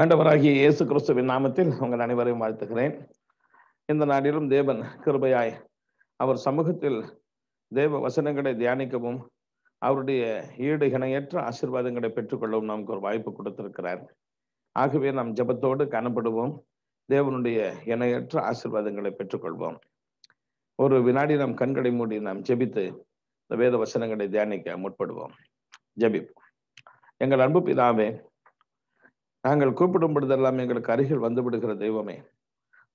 ஆண்டவராகிய இயேசு கிறிஸ்துவின் நாமத்தில் உங்கள் அனைவரையும் வாழ்த்துகிறேன். இந்த நாளிலும் தேவன் கிருபையாய் அவர் சமூகத்தில் தேவ வசனங்களை தியானிக்கவும் அவருடைய ஈடு இணையற்ற ஆசீர்வாதங்களை பெற்றுக்கொள்ளவும் நமக்கு ஒரு வாய்ப்பு கொடுத்திருக்கிறார். ஆகவே நாம் ஜெபத்தோடு காணப்படுவோம். தேவனுடைய இணையற்ற ஆசீர்வாதங்களை பெற்றுக்கொள்வோம். ஒரு வினாடி நாம் கண்களை மூடி நாம் ஜெபித்து இந்த வேத வசனங்களை தியானிக்க முற்படுவோம். ஜெபிப்போம். எங்கள் அன்பு பிதாவே, நாங்கள் கூப்பிடும் பொழுதெல்லாம் எங்களுக்கு அருகில் வந்து விடுகிற தெய்வமே,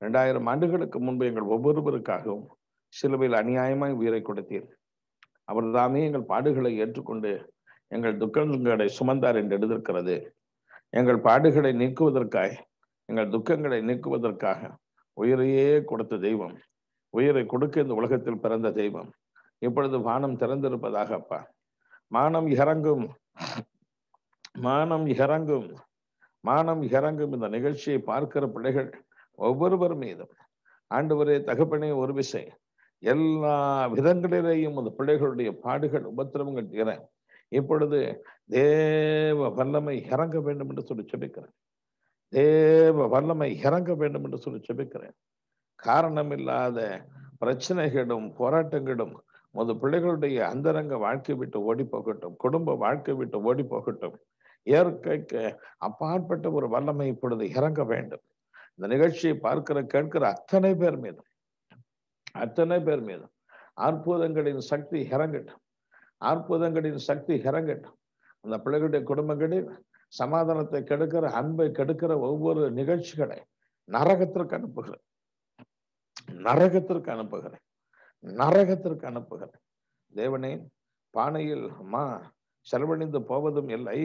2000 ஆண்டுகளுக்கு முன்பு எங்கள் ஒவ்வொருவருக்காகவும் சிலுவையில் அநியாயமாய் உயிரை கொடுத்தீர். அவர் தாமே எங்கள் பாடுகளை ஏற்றுக்கொண்டு எங்கள் துக்கங்களை சுமந்தார் என்று எழுதியிருக்கிறது. எங்கள் பாடுகளை நீக்குவதற்காக, எங்கள் துக்கங்களை நீக்குவதற்காக உயிரையே கொடுத்த தெய்வம், உயிரை கொடுக்க இந்த உலகத்தில் பிறந்த தெய்வம் இப்பொழுது வானம் திறந்திருப்பதாக அப்பா. மானம் இறங்கும், மானம் இறங்கும், மானம் இறங்கும். இந்த நிகழ்ச்சியை பார்க்கிற பிள்ளைகள் ஒவ்வொருவர் மீதும் ஆண்டவரே தகப்பனே ஒரு விசை எல்லா விதங்களிலேயும் அந்த பிள்ளைகளுடைய பாடுகள் உபத்திரவங்கள் தீர இப்பொழுது தேவ வல்லமை இறங்க வேண்டும் என்று சொல்லி செபிக்கிறேன். தேவ வல்லமை இறங்க வேண்டும் என்று சொல்லி செபிக்கிறேன். காரணமில்லாத பிரச்சனைகளும் போராட்டங்களும் உமது பிள்ளைகளுடைய அந்தரங்க வாழ்க்கை விட்டு ஓடி போகட்டும், குடும்ப வாழ்க்கை விட்டு ஓடி போகட்டும். இயற்கைக்கு அப்பாற்பட்ட ஒரு வல்லமை இப்பொழுது இறங்க வேண்டும். இந்த நிகழ்ச்சியை பார்க்கிற கேட்கிற அத்தனை பேர் மீதும் அற்புதங்களின் சக்தி இறங்கட்டும், அற்புதங்களின் சக்தி இறங்கட்டும். அந்த பிள்ளைகளுடைய குடும்பங்களில் சமாதானத்தை கெடுக்கிற, அன்பை கெடுக்கிற ஒவ்வொரு நிகழ்ச்சிகளை நரகத்திற்கு அனுப்புகிறேன், நரகத்திற்கு அனுப்புகிறேன், நரகத்திற்கு அனுப்புகிறேன். தேவனே, பானையில் செலவழிந்து போவதும் இல்லை,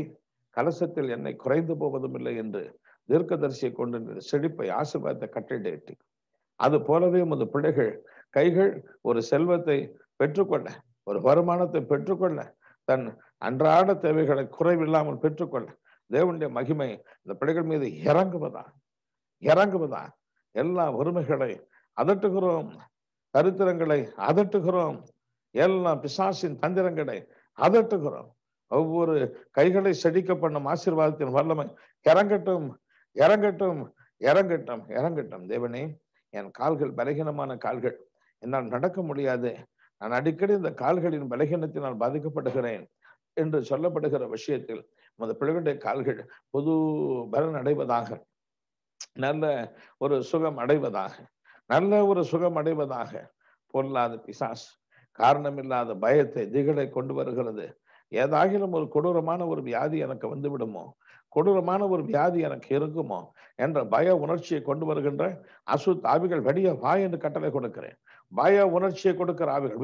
கலசத்தில் எண்ணெய் குறைந்து போவதும் இல்லை என்று தீர்க்கதரிசியை கொண்டு செழிப்பை ஆசீர்வாதத்தை கட்டளையிட்டு, அது போலவே உமது பிள்ளைகள் கைகள் ஒரு செல்வத்தை பெற்றுக்கொள்ள, ஒரு வருமானத்தை பெற்றுக்கொள்ள, தன் அன்றாட தேவைகளை குறைவில்லாமல் பெற்றுக்கொள்ள தேவனுடைய மகிமை இந்த பிள்ளைகள் மீது இறங்குவதா. எல்லா உரிமைகளை அதட்டுகிறோம், தரித்திரங்களை அதட்டுகிறோம், எல்லா பிசாசின் தந்திரங்களை அதட்டுகிறோம். ஒவ்வொரு கைகளை செடிக்க பண்ணும் ஆசீர்வாதத்தின் வல்லமை இறங்கட்டும், இறங்கட்டும், இறங்கட்டும், இறங்கட்டும். தேவனே, என் கால்கள் பலகீனமான கால்கள், என்னால் நடக்க முடியாது, நான் அடிக்கடி இந்த கால்களின் பலகீனத்தினால் பாதிக்கப்படுகிறேன் என்று சொல்லப்படுகிற விஷயத்தில் உமது பிள்ளைகளுடைய கால்கள் புது பலன் அடைவதாக, நல்ல ஒரு சுகம் அடைவதாக, நல்ல ஒரு சுகம் அடைவதாக. பொல்லாத பிசாஸ் காரணமில்லாத பயத்தை, திகளை கொண்டு வருகிறது. ஏதாகிலும் ஒரு கொடூரமான ஒரு வியாதி எனக்கு வந்து விடுமோ, கொடூரமான ஒரு வியாதி எனக்கு இருக்குமோ என்ற பய உணர்ச்சியை கொண்டு வருகின்ற அசுத்த ஆவிகள் வெளியே வா என்று கட்டளை கொடுக்கிறேன். பய உணர்ச்சியை கொடுக்கிற ஆவிகள்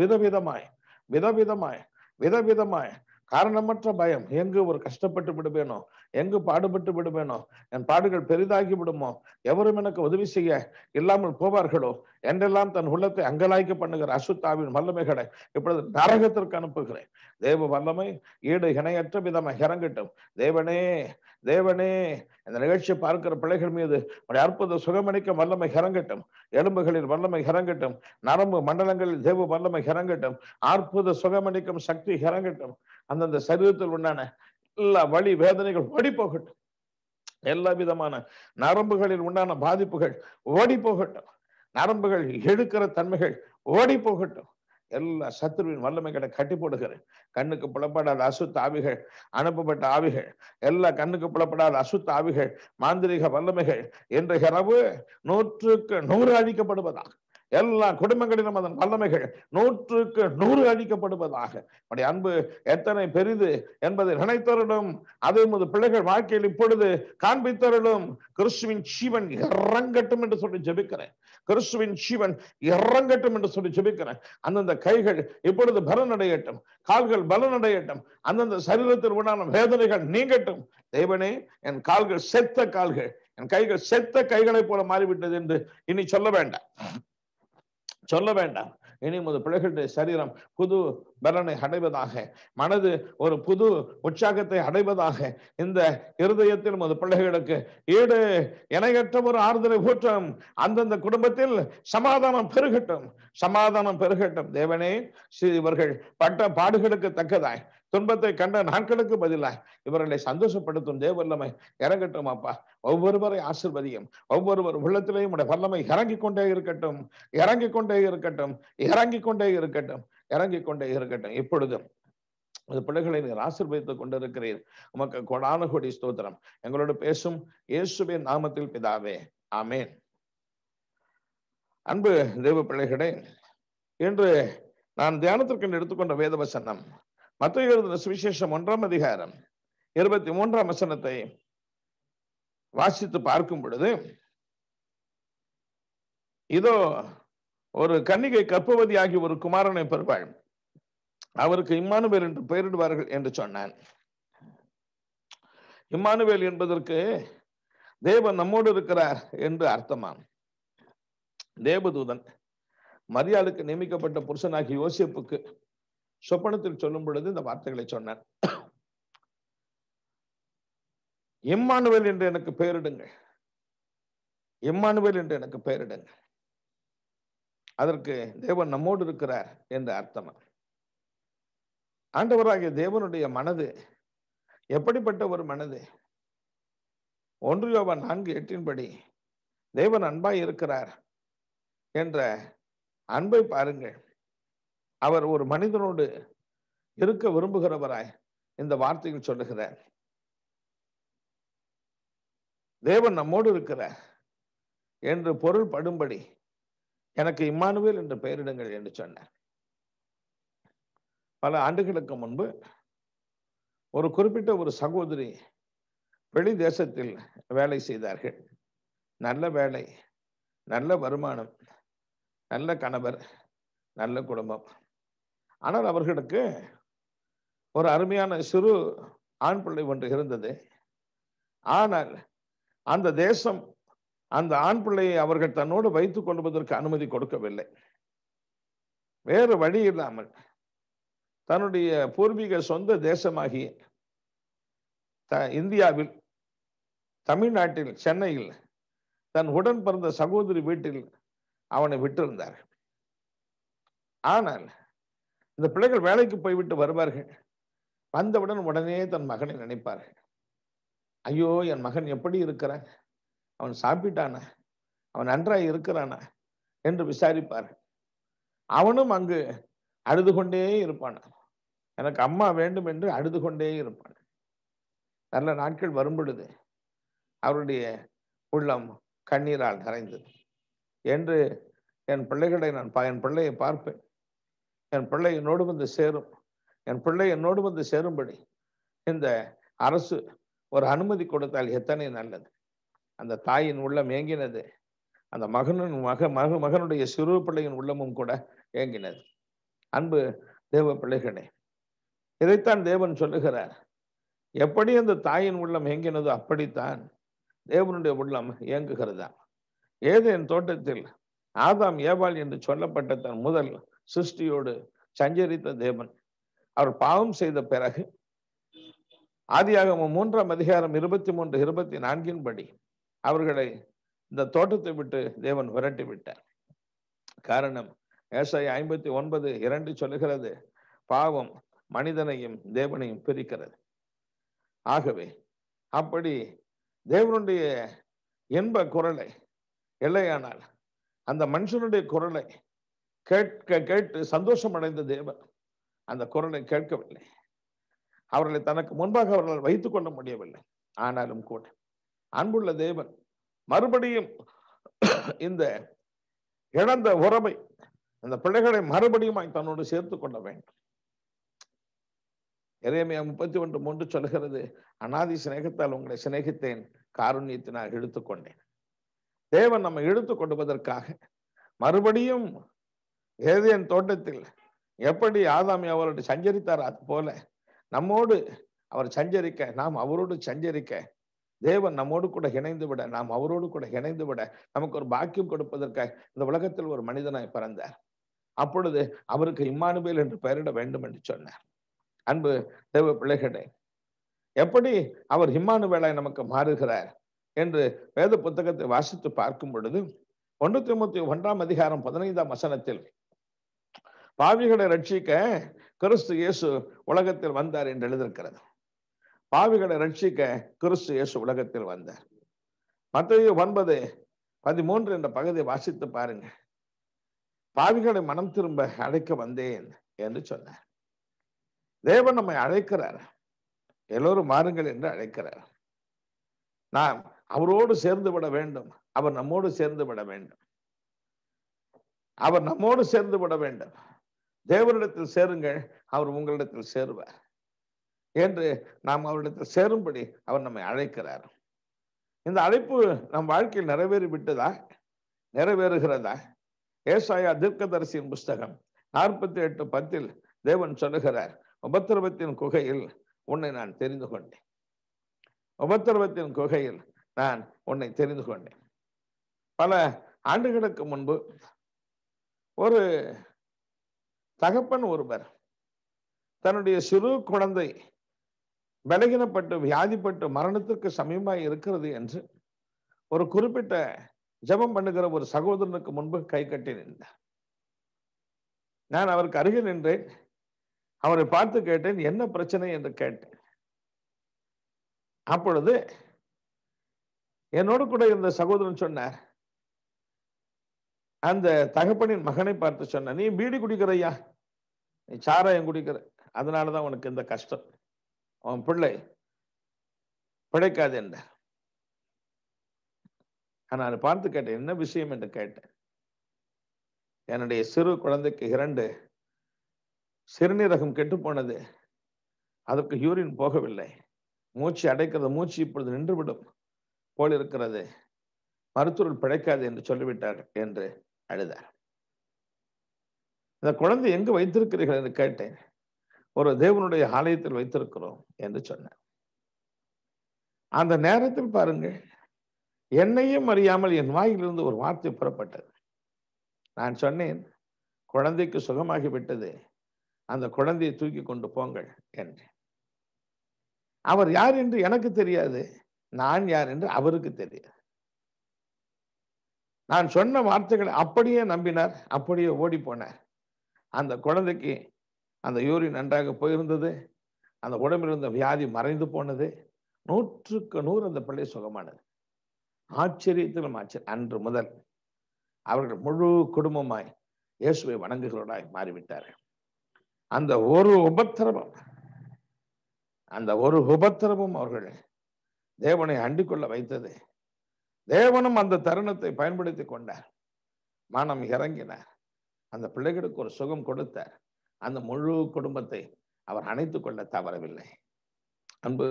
விதவிதமாய் காரணமற்ற பயம், எங்கு ஒரு கஷ்டப்பட்டு விடுவேனோ, எங்கு பாடுபட்டு விடுவேனோ, என் பாடுகள் பெரிதாகி விடுமோ, எவரும் எனக்கு உதவி செய்ய இல்லாமல் போவார்களோ என்றெல்லாம் தன் உள்ளத்தை அங்கலாய்க்க பண்ணுகிற அசுத்தாவின் வல்லமைகளை இப்பொழுது நரகத்திற்கு அனுப்புகிறேன். தேவ வல்லமை ஈடு இணையற்ற விதமாக இறங்கட்டும். தேவனே, இந்த நிகழ்ச்சியை பார்க்கிற பிள்ளைகள் மீது அற்புத சுகமளிக்க வல்லமை இறங்கட்டும், எலும்புகளில் வல்லமை இறங்கட்டும், நரம்பு மண்டலங்களில் தேவ வல்லமை இறங்கட்டும், அற்புத சுகமளிக்கும் சக்தி இறங்கட்டும். அந்தந்த சரீரத்தில் உண்டான எல்லா வலி வேதனைகள் ஓடி போகட்டும், எல்லா விதமான நரம்புகளில் உண்டான பாதிப்புகள் ஓடி போகட்டும், நரம்புகள் எடுக்கிற தன்மைகள் ஓடி போகட்டும். எல்லா சத்துருவின் வல்லமைகளை கட்டி போடுகிறேன். கண்ணுக்கு புலப்படாத அசுத்த ஆவிகள், அனுப்பப்பட்ட ஆவிகள், எல்லா கண்ணுக்கு புலப்படாத அசுத்த ஆவிகள், மாந்திரிக வல்லமைகள் என்ற இரவு 100க்கு 100 அழிக்கப்படுவதாக. எல்லா குடும்பங்களிலும் அதன் வல்லமைகள் 100க்கு 100 அழிக்கப்படுவதாக. உடைய அன்பு எத்தனை பெரிது என்பதை நினைத்தருளும். அதை உமது பிள்ளைகள் வாழ்க்கையில் இப்பொழுது காண்பித்தருளும். கிறிஸ்துவின் ஜீவன் இறங்கட்டும் என்று சொல்லி ஜெபிக்கிறேன். கிறிஸ்துவின் ஜீவன் இறங்கட்டும் என்று சொல்லி ஜெபிக்கிறேன். அந்தந்த கைகள் இப்பொழுது பலனடையட்டும், கால்கள் பலனடையட்டும், அந்தந்த சரீரத்தில் உண்டான வேதனைகள் நீங்கட்டும். தேவனே, என் கால்கள் செத்த கால்கள், என் கைகள் செத்த கைகளை போல மாறிவிட்டது என்று இனி சொல்ல வேண்டாம். இனி உமது பிள்ளைகளுடைய சரீரம் புது பலனை அடைவதாக, மனது ஒரு புது உற்சாகத்தை அடைவதாக. இந்த இருதயத்தில் உமது பிள்ளைகளுக்கு ஈடு இணையற்ற ஒரு ஆறுதலை ஊற்றும். அந்தந்த குடும்பத்தில் சமாதானம் பெருகட்டும். தேவனே, இவர்கள் பட்ட பாடுகளுக்கு தக்கதாய் துன்பத்தை கண்ட நாட்களுக்கு பதிலாக இவர்களை சந்தோஷப்படுத்தும் தேவ வல்லமை இறங்கட்டும் அப்பா. ஒவ்வொருவரை ஆசீர்வதியும். ஒவ்வொருவர் உள்ளத்திலேயும் உடைய வல்லமை இறங்கிக் கொண்டே இருக்கட்டும், இறங்கிக் கொண்டே இருக்கட்டும், இறங்கிக் கொண்டே இருக்கட்டும், இறங்கிக் கொண்டே இருக்கட்டும். இப்பொழுதும் அந்த பிள்ளைகளை நீர் ஆசீர்வதித்துக் கொண்டிருக்கிறீர். உமக்கு கொடான கொடி ஸ்தோத்திரம். எங்களோடு பேசும் இயேசுவின் நாமத்தில் பிதாவே, ஆமென். அன்பு தேவ பிள்ளைகளே, இன்று நான் தியானத்திற்கு எடுத்துக்கொண்ட வேத வசனம் மத்தேயு எழுதின சுவிசேஷம் 1ஆம் அதிகாரம் 23ஆம் வசனத்தை வாசித்து பார்க்கும் பொழுது, இதோ ஒரு கன்னிகை கர்ப்பவதியாகி ஒரு குமாரனை பெறுவாள், அவருக்கு இம்மானுவேல் என்று பெயரிடுவார்கள் என்று சொன்னான். இம்மானுவேல் என்பதற்கு தேவன் நம்மோடு இருக்கிறார் என்று அர்த்தமாம். தேவதூதன் மரியாளுக்கு நியமிக்கப்பட்ட புருஷனாகி யோசேப்புக்கு சொப்பனத்தில் சொல்லும் பொழுது இந்த வார்த்தைகளை சொன்னார். இம்மானுவேல் என்று எனக்கு பெயரிடுங்கள், இம்மானுவேல் என்று எனக்கு பெயரிடுங்கள். அதற்கு தேவன் நம்மோடு இருக்கிறார் என்று அர்த்தமா. ஆண்டவராகிய தேவனுடைய மனது எப்படிப்பட்ட ஒரு மனது? 1 யோவான் 4:8 தேவன் அன்பாய் இருக்கிறார் என்ற அன்பை பாருங்கள். அவர் ஒரு மனிதனோடு இருக்க விரும்புகிறவராய் இந்த வார்த்தையில் சொல்லுகிறார். தேவன் நம்மோடு இருக்கிறார் என்று பொருள் படும்படி எனக்கு இம்மானுவேல் என்று பெயரிடுங்கள் என்று சொன்னார். பல ஆண்டுகளுக்கு முன்பு ஒரு குறிப்பிட்ட ஒரு சகோதரி வெளி தேசத்தில் வேலை செய்தார்கள். நல்ல வேலை, நல்ல வருமானம், நல்ல கணவர், நல்ல குடும்பம். ஆனால் அவர்களுக்கு ஒரு அருமையான சிறு ஆண் பிள்ளை ஒன்று இருந்தது. ஆனால் அந்த தேசம் அந்த ஆண் பிள்ளையை அவர்கள் தன்னோடு வைத்துக் கொள்வதற்கு அனுமதி கொடுக்கவில்லை. வேறு வழி இல்லாமல் தன்னுடைய பூர்வீக சொந்த தேசமாகிய இந்தியாவில், தமிழ்நாட்டில், சென்னையில் தன் உடன் பிறந்த சகோதரி வீட்டில் அவனை விட்டிருந்தார்கள். ஆனால் இந்த பிள்ளைகள் வேலைக்கு போய்விட்டு வருவார்கள். வந்தவுடன் உடனே தன் மகனை நினைப்பார்கள். ஐயோ, என் மகன் எப்படி இருக்கிறான், அவன் சாப்பிட்டானா, அவன் நன்றாய் இருக்கிறானா என்று விசாரிப்பார்கள். அவனும் அங்கு அழுது கொண்டே இருப்பான். எனக்கு அம்மா வேண்டும் என்று அழுது கொண்டே இருப்பான். நல்ல நாட்கள் வரும் பொழுது அவருடைய உள்ளம் கண்ணீரால் நிறைந்தது. என்று என் பிள்ளைகளை என் பிள்ளையை பார்ப்பேன், என் பிள்ளை என்னோடு வந்து சேரும், என் பிள்ளை என்னோடு வந்து சேரும்படி இந்த அரசு ஒரு அனுமதி கொடுத்தால் எத்தனை நல்லது. அந்த தாயின் உள்ளம் ஏங்கினது. அந்த மகனுடைய சிறு பிள்ளையின் உள்ளமும் கூட ஏங்கினது. அன்பு தேவ பிள்ளைகளே, இதைத்தான் தேவன் சொல்லுகிறார். எப்படி அந்த தாயின் உள்ளம் ஏங்கினதோ அப்படித்தான் தேவனுடைய உள்ளம் இயங்குகிறதா. ஏதேன் தோட்டத்தில் ஆதாம் ஏவாள் என்று சொல்லப்பட்ட தன் முதல் சிருஷ்டியோடு சஞ்சரித்த தேவன், அவர் பாவம் செய்த பிறகு ஆதியாகமம் 3ஆம் அதிகாரம் 23, 24 அவர்களை இந்த தோட்டத்தை விட்டு தேவன் விரட்டி விட்டார். காரணம், ஏசாயா 59:2 சொல்லுகிறது, பாவம் மனிதனையும் தேவனையும் பிரிக்கிறது. ஆகவே அப்படி தேவனுடைய இன்ப குரலை இல்லையானால் அந்த மனுஷனுடைய குரலை கேட்டு சந்தோஷம் அடைந்த தேவன் அந்த குரலை கேட்கவில்லை. அவர்களை தனக்கு முன்பாக அவர்களால் வைத்துக் கொள்ள முடியவில்லை. ஆனாலும் கூட அன்புள்ள தேவன் மறுபடியும் இந்த இழந்த உறவை, அந்த பிள்ளைகளை மறுபடியும் தன்னோடு சேர்த்துக் கொள்ள வேண்டும். எரேமியா 31:3 சொல்கிறது, அநாதி சிநேகத்தால் உங்களை சிநேகித்தேன், காருண்யத்தினால் இழுத்துக்கொண்டேன். தேவன் நம்மை இழுத்துக் கொள்வதற்காக மறுபடியும் ஏதேன் தோட்டத்தில் எப்படி ஆதாம் அவரோடு சஞ்சரித்தார், அது போல நம்மோடு அவர் சஞ்சரிக்க, நாம் அவரோடு சஞ்சரிக்க, தேவன் நம்மோடு கூட இணைந்து விட, நாம் அவரோடு கூட இணைந்து விட நமக்கு ஒரு பாக்கியம் கொடுப்பதற்காக இந்த உலகத்தில் ஒரு மனிதனாய் பிறந்தார். அப்பொழுது அவருக்கு இம்மானுவேல் என்று பெயரிட வேண்டும் என்று சொன்னார். அன்பு தேவ பிள்ளைகளே, எப்படி அவர் இம்மானுவேலாய் நமக்கு மாறுகிறார் என்று வேத புத்தகத்தை வாசித்து பார்க்கும் பொழுது 1 தீமோத்தேயு 1ஆம் அதிகாரம் 15ஆம் வசனத்தில் பாவிகளை ரட்சிக்க கிறிஸ்து இயேசு உலகத்தில் வந்தார் என்று எழுதியிருக்கிறது. பாவிகளை ரட்சிக்க கிறிஸ்து இயேசு உலகத்தில் வந்தார். மத்தேயு 9:13 என்ற பகுதியை வாசித்து பாருங்க. பாவிகளை மனம் திரும்ப அழைக்க வந்தேன் என்று சொன்னார். தேவன் நம்மை அழைக்கிறார். எல்லோரும் மாறுங்கள் என்று அழைக்கிறார். நாம் அவரோடு சேர்ந்து விட வேண்டும். அவர் நம்மோடு சேர்ந்து விட வேண்டும். அவர் நம்மோடு சேர்ந்து விட வேண்டும். தேவனிடத்தில் சேருங்கள், அவர் உங்களிடத்தில் சேருவார் என்று நாம் அவரிடத்தில் சேரும்படி அவர் நம்மை அழைக்கிறார். இந்த அழைப்பு நம் வாழ்க்கையில் நிறைவேறி விட்டதா? நிறைவேறுகிறதா? ஏசாயா தீர்க்கதரிசியின் புஸ்தகம் 48:10 தேவன் சொல்லுகிறார், உபத்திரவத்தின் குகையில் உன்னை நான் தெரிந்து கொண்டேன். உபத்திரவத்தின் குகையில் நான் உன்னை தெரிந்து கொண்டேன். பல ஆண்டுகளுக்கு முன்பு ஒரு தகப்பன் ஒருவர் தன்னுடைய சிறு குழந்தை பலகீனப்பட்டு வியாதிப்பட்டு மரணத்திற்கு சமீபமாய் இருக்கிறது என்று ஒரு குறிப்பிட்ட ஜெபம் பண்ணுகிற ஒரு சகோதரனுக்கு முன்பு கை கட்டி நின்றார். நான் அவருக்கு அருகில் நின்றேன். அவரை பார்த்து கேட்டேன், என்ன பிரச்சனை என்று கேட்டேன். அப்பொழுது என்னோடு கூட இருந்த சகோதரன் சொன்னார், அந்த தகப்பனின் மகனை பார்த்து சொன்ன, நீ பீடி குடிக்கிறையா, நீ சாராயம் குடிக்கிற, அதனாலதான் உனக்கு இந்த கஷ்டம், உன் பிள்ளை பிழைக்காது என்ற. நான் பார்த்து கேட்டேன், என்ன விஷயம் என்று கேட்டேன். என்னுடைய சிறு குழந்தைக்கு 2 சிறுநீரகம் கெட்டு போனது, அதற்கு யூரின் போகவில்லை, மூச்சு அடைக்கிறது, மூச்சு இப்பொழுது நின்றுவிடும் போல் இருக்கிறது, மருத்துவர் பிழைக்காது என்று சொல்லிவிட்டார் என்று அழுதார். இந்த குழந்தை எங்கு வைத்திருக்கிறீர்கள் என்று கேட்டேன். ஒரு தேவனுடைய ஆலயத்தில் வைத்திருக்கிறோம் என்று சொன்னார். அந்த நேரத்தில் பாருங்கள், என்னையும் அறியாமல் என் வாயிலிருந்து ஒரு வார்த்தை புறப்பட்டது. நான் சொன்னேன், குழந்தைக்கு சுகமாகிவிட்டது, அந்த குழந்தையை தூக்கி கொண்டு போங்கள் என்று. அவர் யார் என்று எனக்கு தெரியாது, நான் யார் என்று அவருக்கு தெரியாது. நான் சொன்ன வார்த்தைகளை அப்படியே நம்பினார், அப்படியே ஓடி போனார். அந்த குழந்தைக்கு அந்த யூரின் நன்றாக போயிருந்தது, அந்த உடம்பில் இருந்த வியாதி மறைந்து போனது, 100க்கு 100 அந்த பிள்ளை சுகமானது. ஆச்சரியத்திலும் ஆச்சரியம். அன்று முதல் அவர்கள் முழு குடும்பமாய் இயேசுவை வணங்குகிறவர்களாய் மாறிவிட்டார்கள். அந்த ஒரு உபத்திரமும் அவர்கள் தேவனை அண்டிக் கொள்ள வைத்தது. தேவனும் அந்த தருணத்தை பயன்படுத்தி கொண்டார். மனம் இறங்கினார். அந்த பிள்ளைகளுக்கு ஒரு சுகம் கொடுத்தார். அந்த முழு குடும்பத்தை அவர் அணைத்துக் கொள்ள தவறவில்லை. அன்பு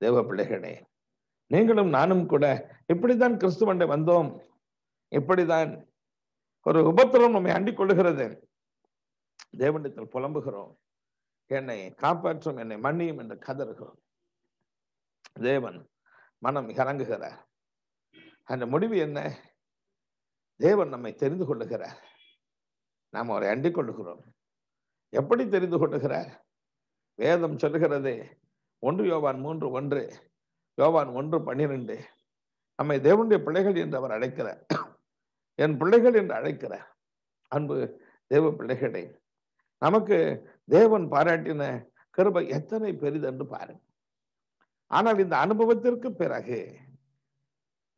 தேவ பிள்ளைகளே, நீங்களும் நானும் கூட இப்படித்தான் கிறிஸ்துவண்டை வந்தோம். இப்படிதான் ஒரு உபத்திரம் நம்மை அண்டிக் கொள்ளுகிறது. தேவனிடத்தில் புலம்புகிறோம், என்னை காப்பாற்றும், என்னை மன்னியும் என்று கதறுகிறோம். தேவன் மனம் இறங்குகிறார். அந்த முடிவு என்ன? தேவன் நம்மை தெரிந்து கொள்ளுகிறார். நாம் அவரை அண்டிக் கொள்ளுகிறோம். எப்படி தெரிந்து கொள்ளுகிறார்? வேதம் சொல்லுகிறது, 1 யோவான் 3:1, யோவான் 1:12, நம்மை தேவனுடைய பிள்ளைகள் என்று அவர் அழைக்கிறார். என் பிள்ளைகள் என்று அழைக்கிறார். அன்பு தேவ பிள்ளைகளே, நமக்கு தேவன் பாராட்டின கிருபை எத்தனை பெரிது என்று பாருங்க. ஆனால் இந்த அனுபவத்திற்கு பிறகு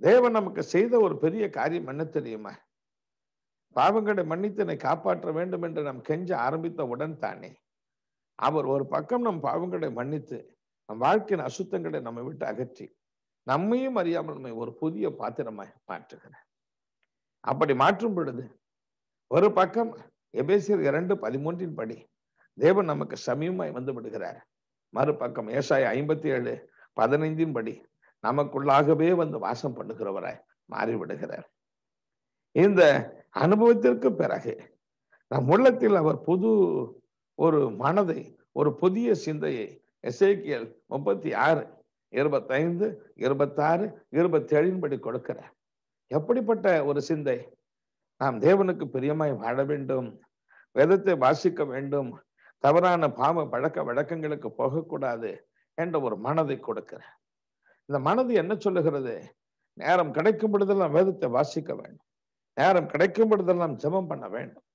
தேவன் நமக்கு செய்த ஒரு பெரிய காரியம் என்ன தெரியுமா? பாவங்களை மன்னித்தனை காப்பாற்ற வேண்டும் என்று நாம் கெஞ்ச ஆரம்பித்த உடன் தானே அவர் ஒரு பக்கம் நம் பாவங்களை மன்னித்து நம் வாழ்க்கையின் அசுத்தங்களை நம்மை விட்டு அகற்றி நம்மையும் அறியாமல் நம்மை ஒரு புதிய பாத்திரமாய் மாற்றுகிறார். அப்படி மாற்றும் பொழுது ஒரு பக்கம் எபேசியர் 2:13 படி தேவன் நமக்கு சமீபமாய் வந்து விடுகிறார். மறுபக்கம் ஏசாயா 57:15 படி நமக்குள்ளாகவே வந்து வாசம் பண்ணுகிறவராய் மாறிவிடுகிறார். இந்த அனுபவத்திற்கு பிறகு நம் உள்ளத்தில் அவர் புது ஒரு மனதை, ஒரு புதிய சிந்தையை எசேக்கியேல் 36:25, 26, 27 படி கொடுக்கிறார். எப்படிப்பட்ட ஒரு சிந்தை? நாம் தேவனுக்கு பிரியமாய் வாழ வேண்டும், வேதத்தை வாசிக்க வேண்டும், தவறான பாவ பழக்க வழக்கங்களுக்கு போகக்கூடாது என்ற ஒரு மனதை கொடுக்கிறார். இந்த மனது என்ன சொல்லுகிறது? நேரம் கிடைக்கும் பொழுதெல்லாம் வேதத்தை வாசிக்க வேண்டும், நேரம் கிடைக்கும் பொழுதெல்லாம் ஜெபம் பண்ண வேண்டும்.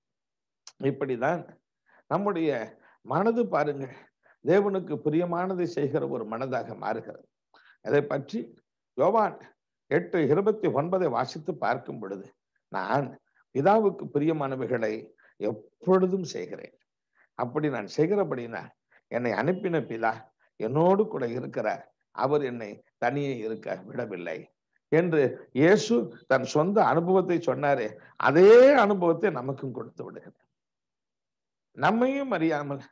இப்படிதான் நம்முடைய மனது பாருங்க, தேவனுக்கு பிரியமானதை செய்கிற ஒரு மனதாக மாறுகிறது. அதை பற்றி யோவான் 8:29 வாசித்து பார்க்கும் பொழுது, நான் பிதாவுக்கு பிரியமானவைகளை எப்பொழுதும் செய்கிறேன். அப்படி நான் செய்கிறபடினா என்னை அனுப்பின பிதா என்னோடு கூட இருக்கிறார், அவர் என்னை தனியே இருக்க விடவில்லை என்று இயேசு தன் சொந்த அனுபவத்தை சொன்னாரே, அதே அனுபவத்தை நமக்கும் கொடுத்து விடுகிறார். நம்மையும் அறியாமல்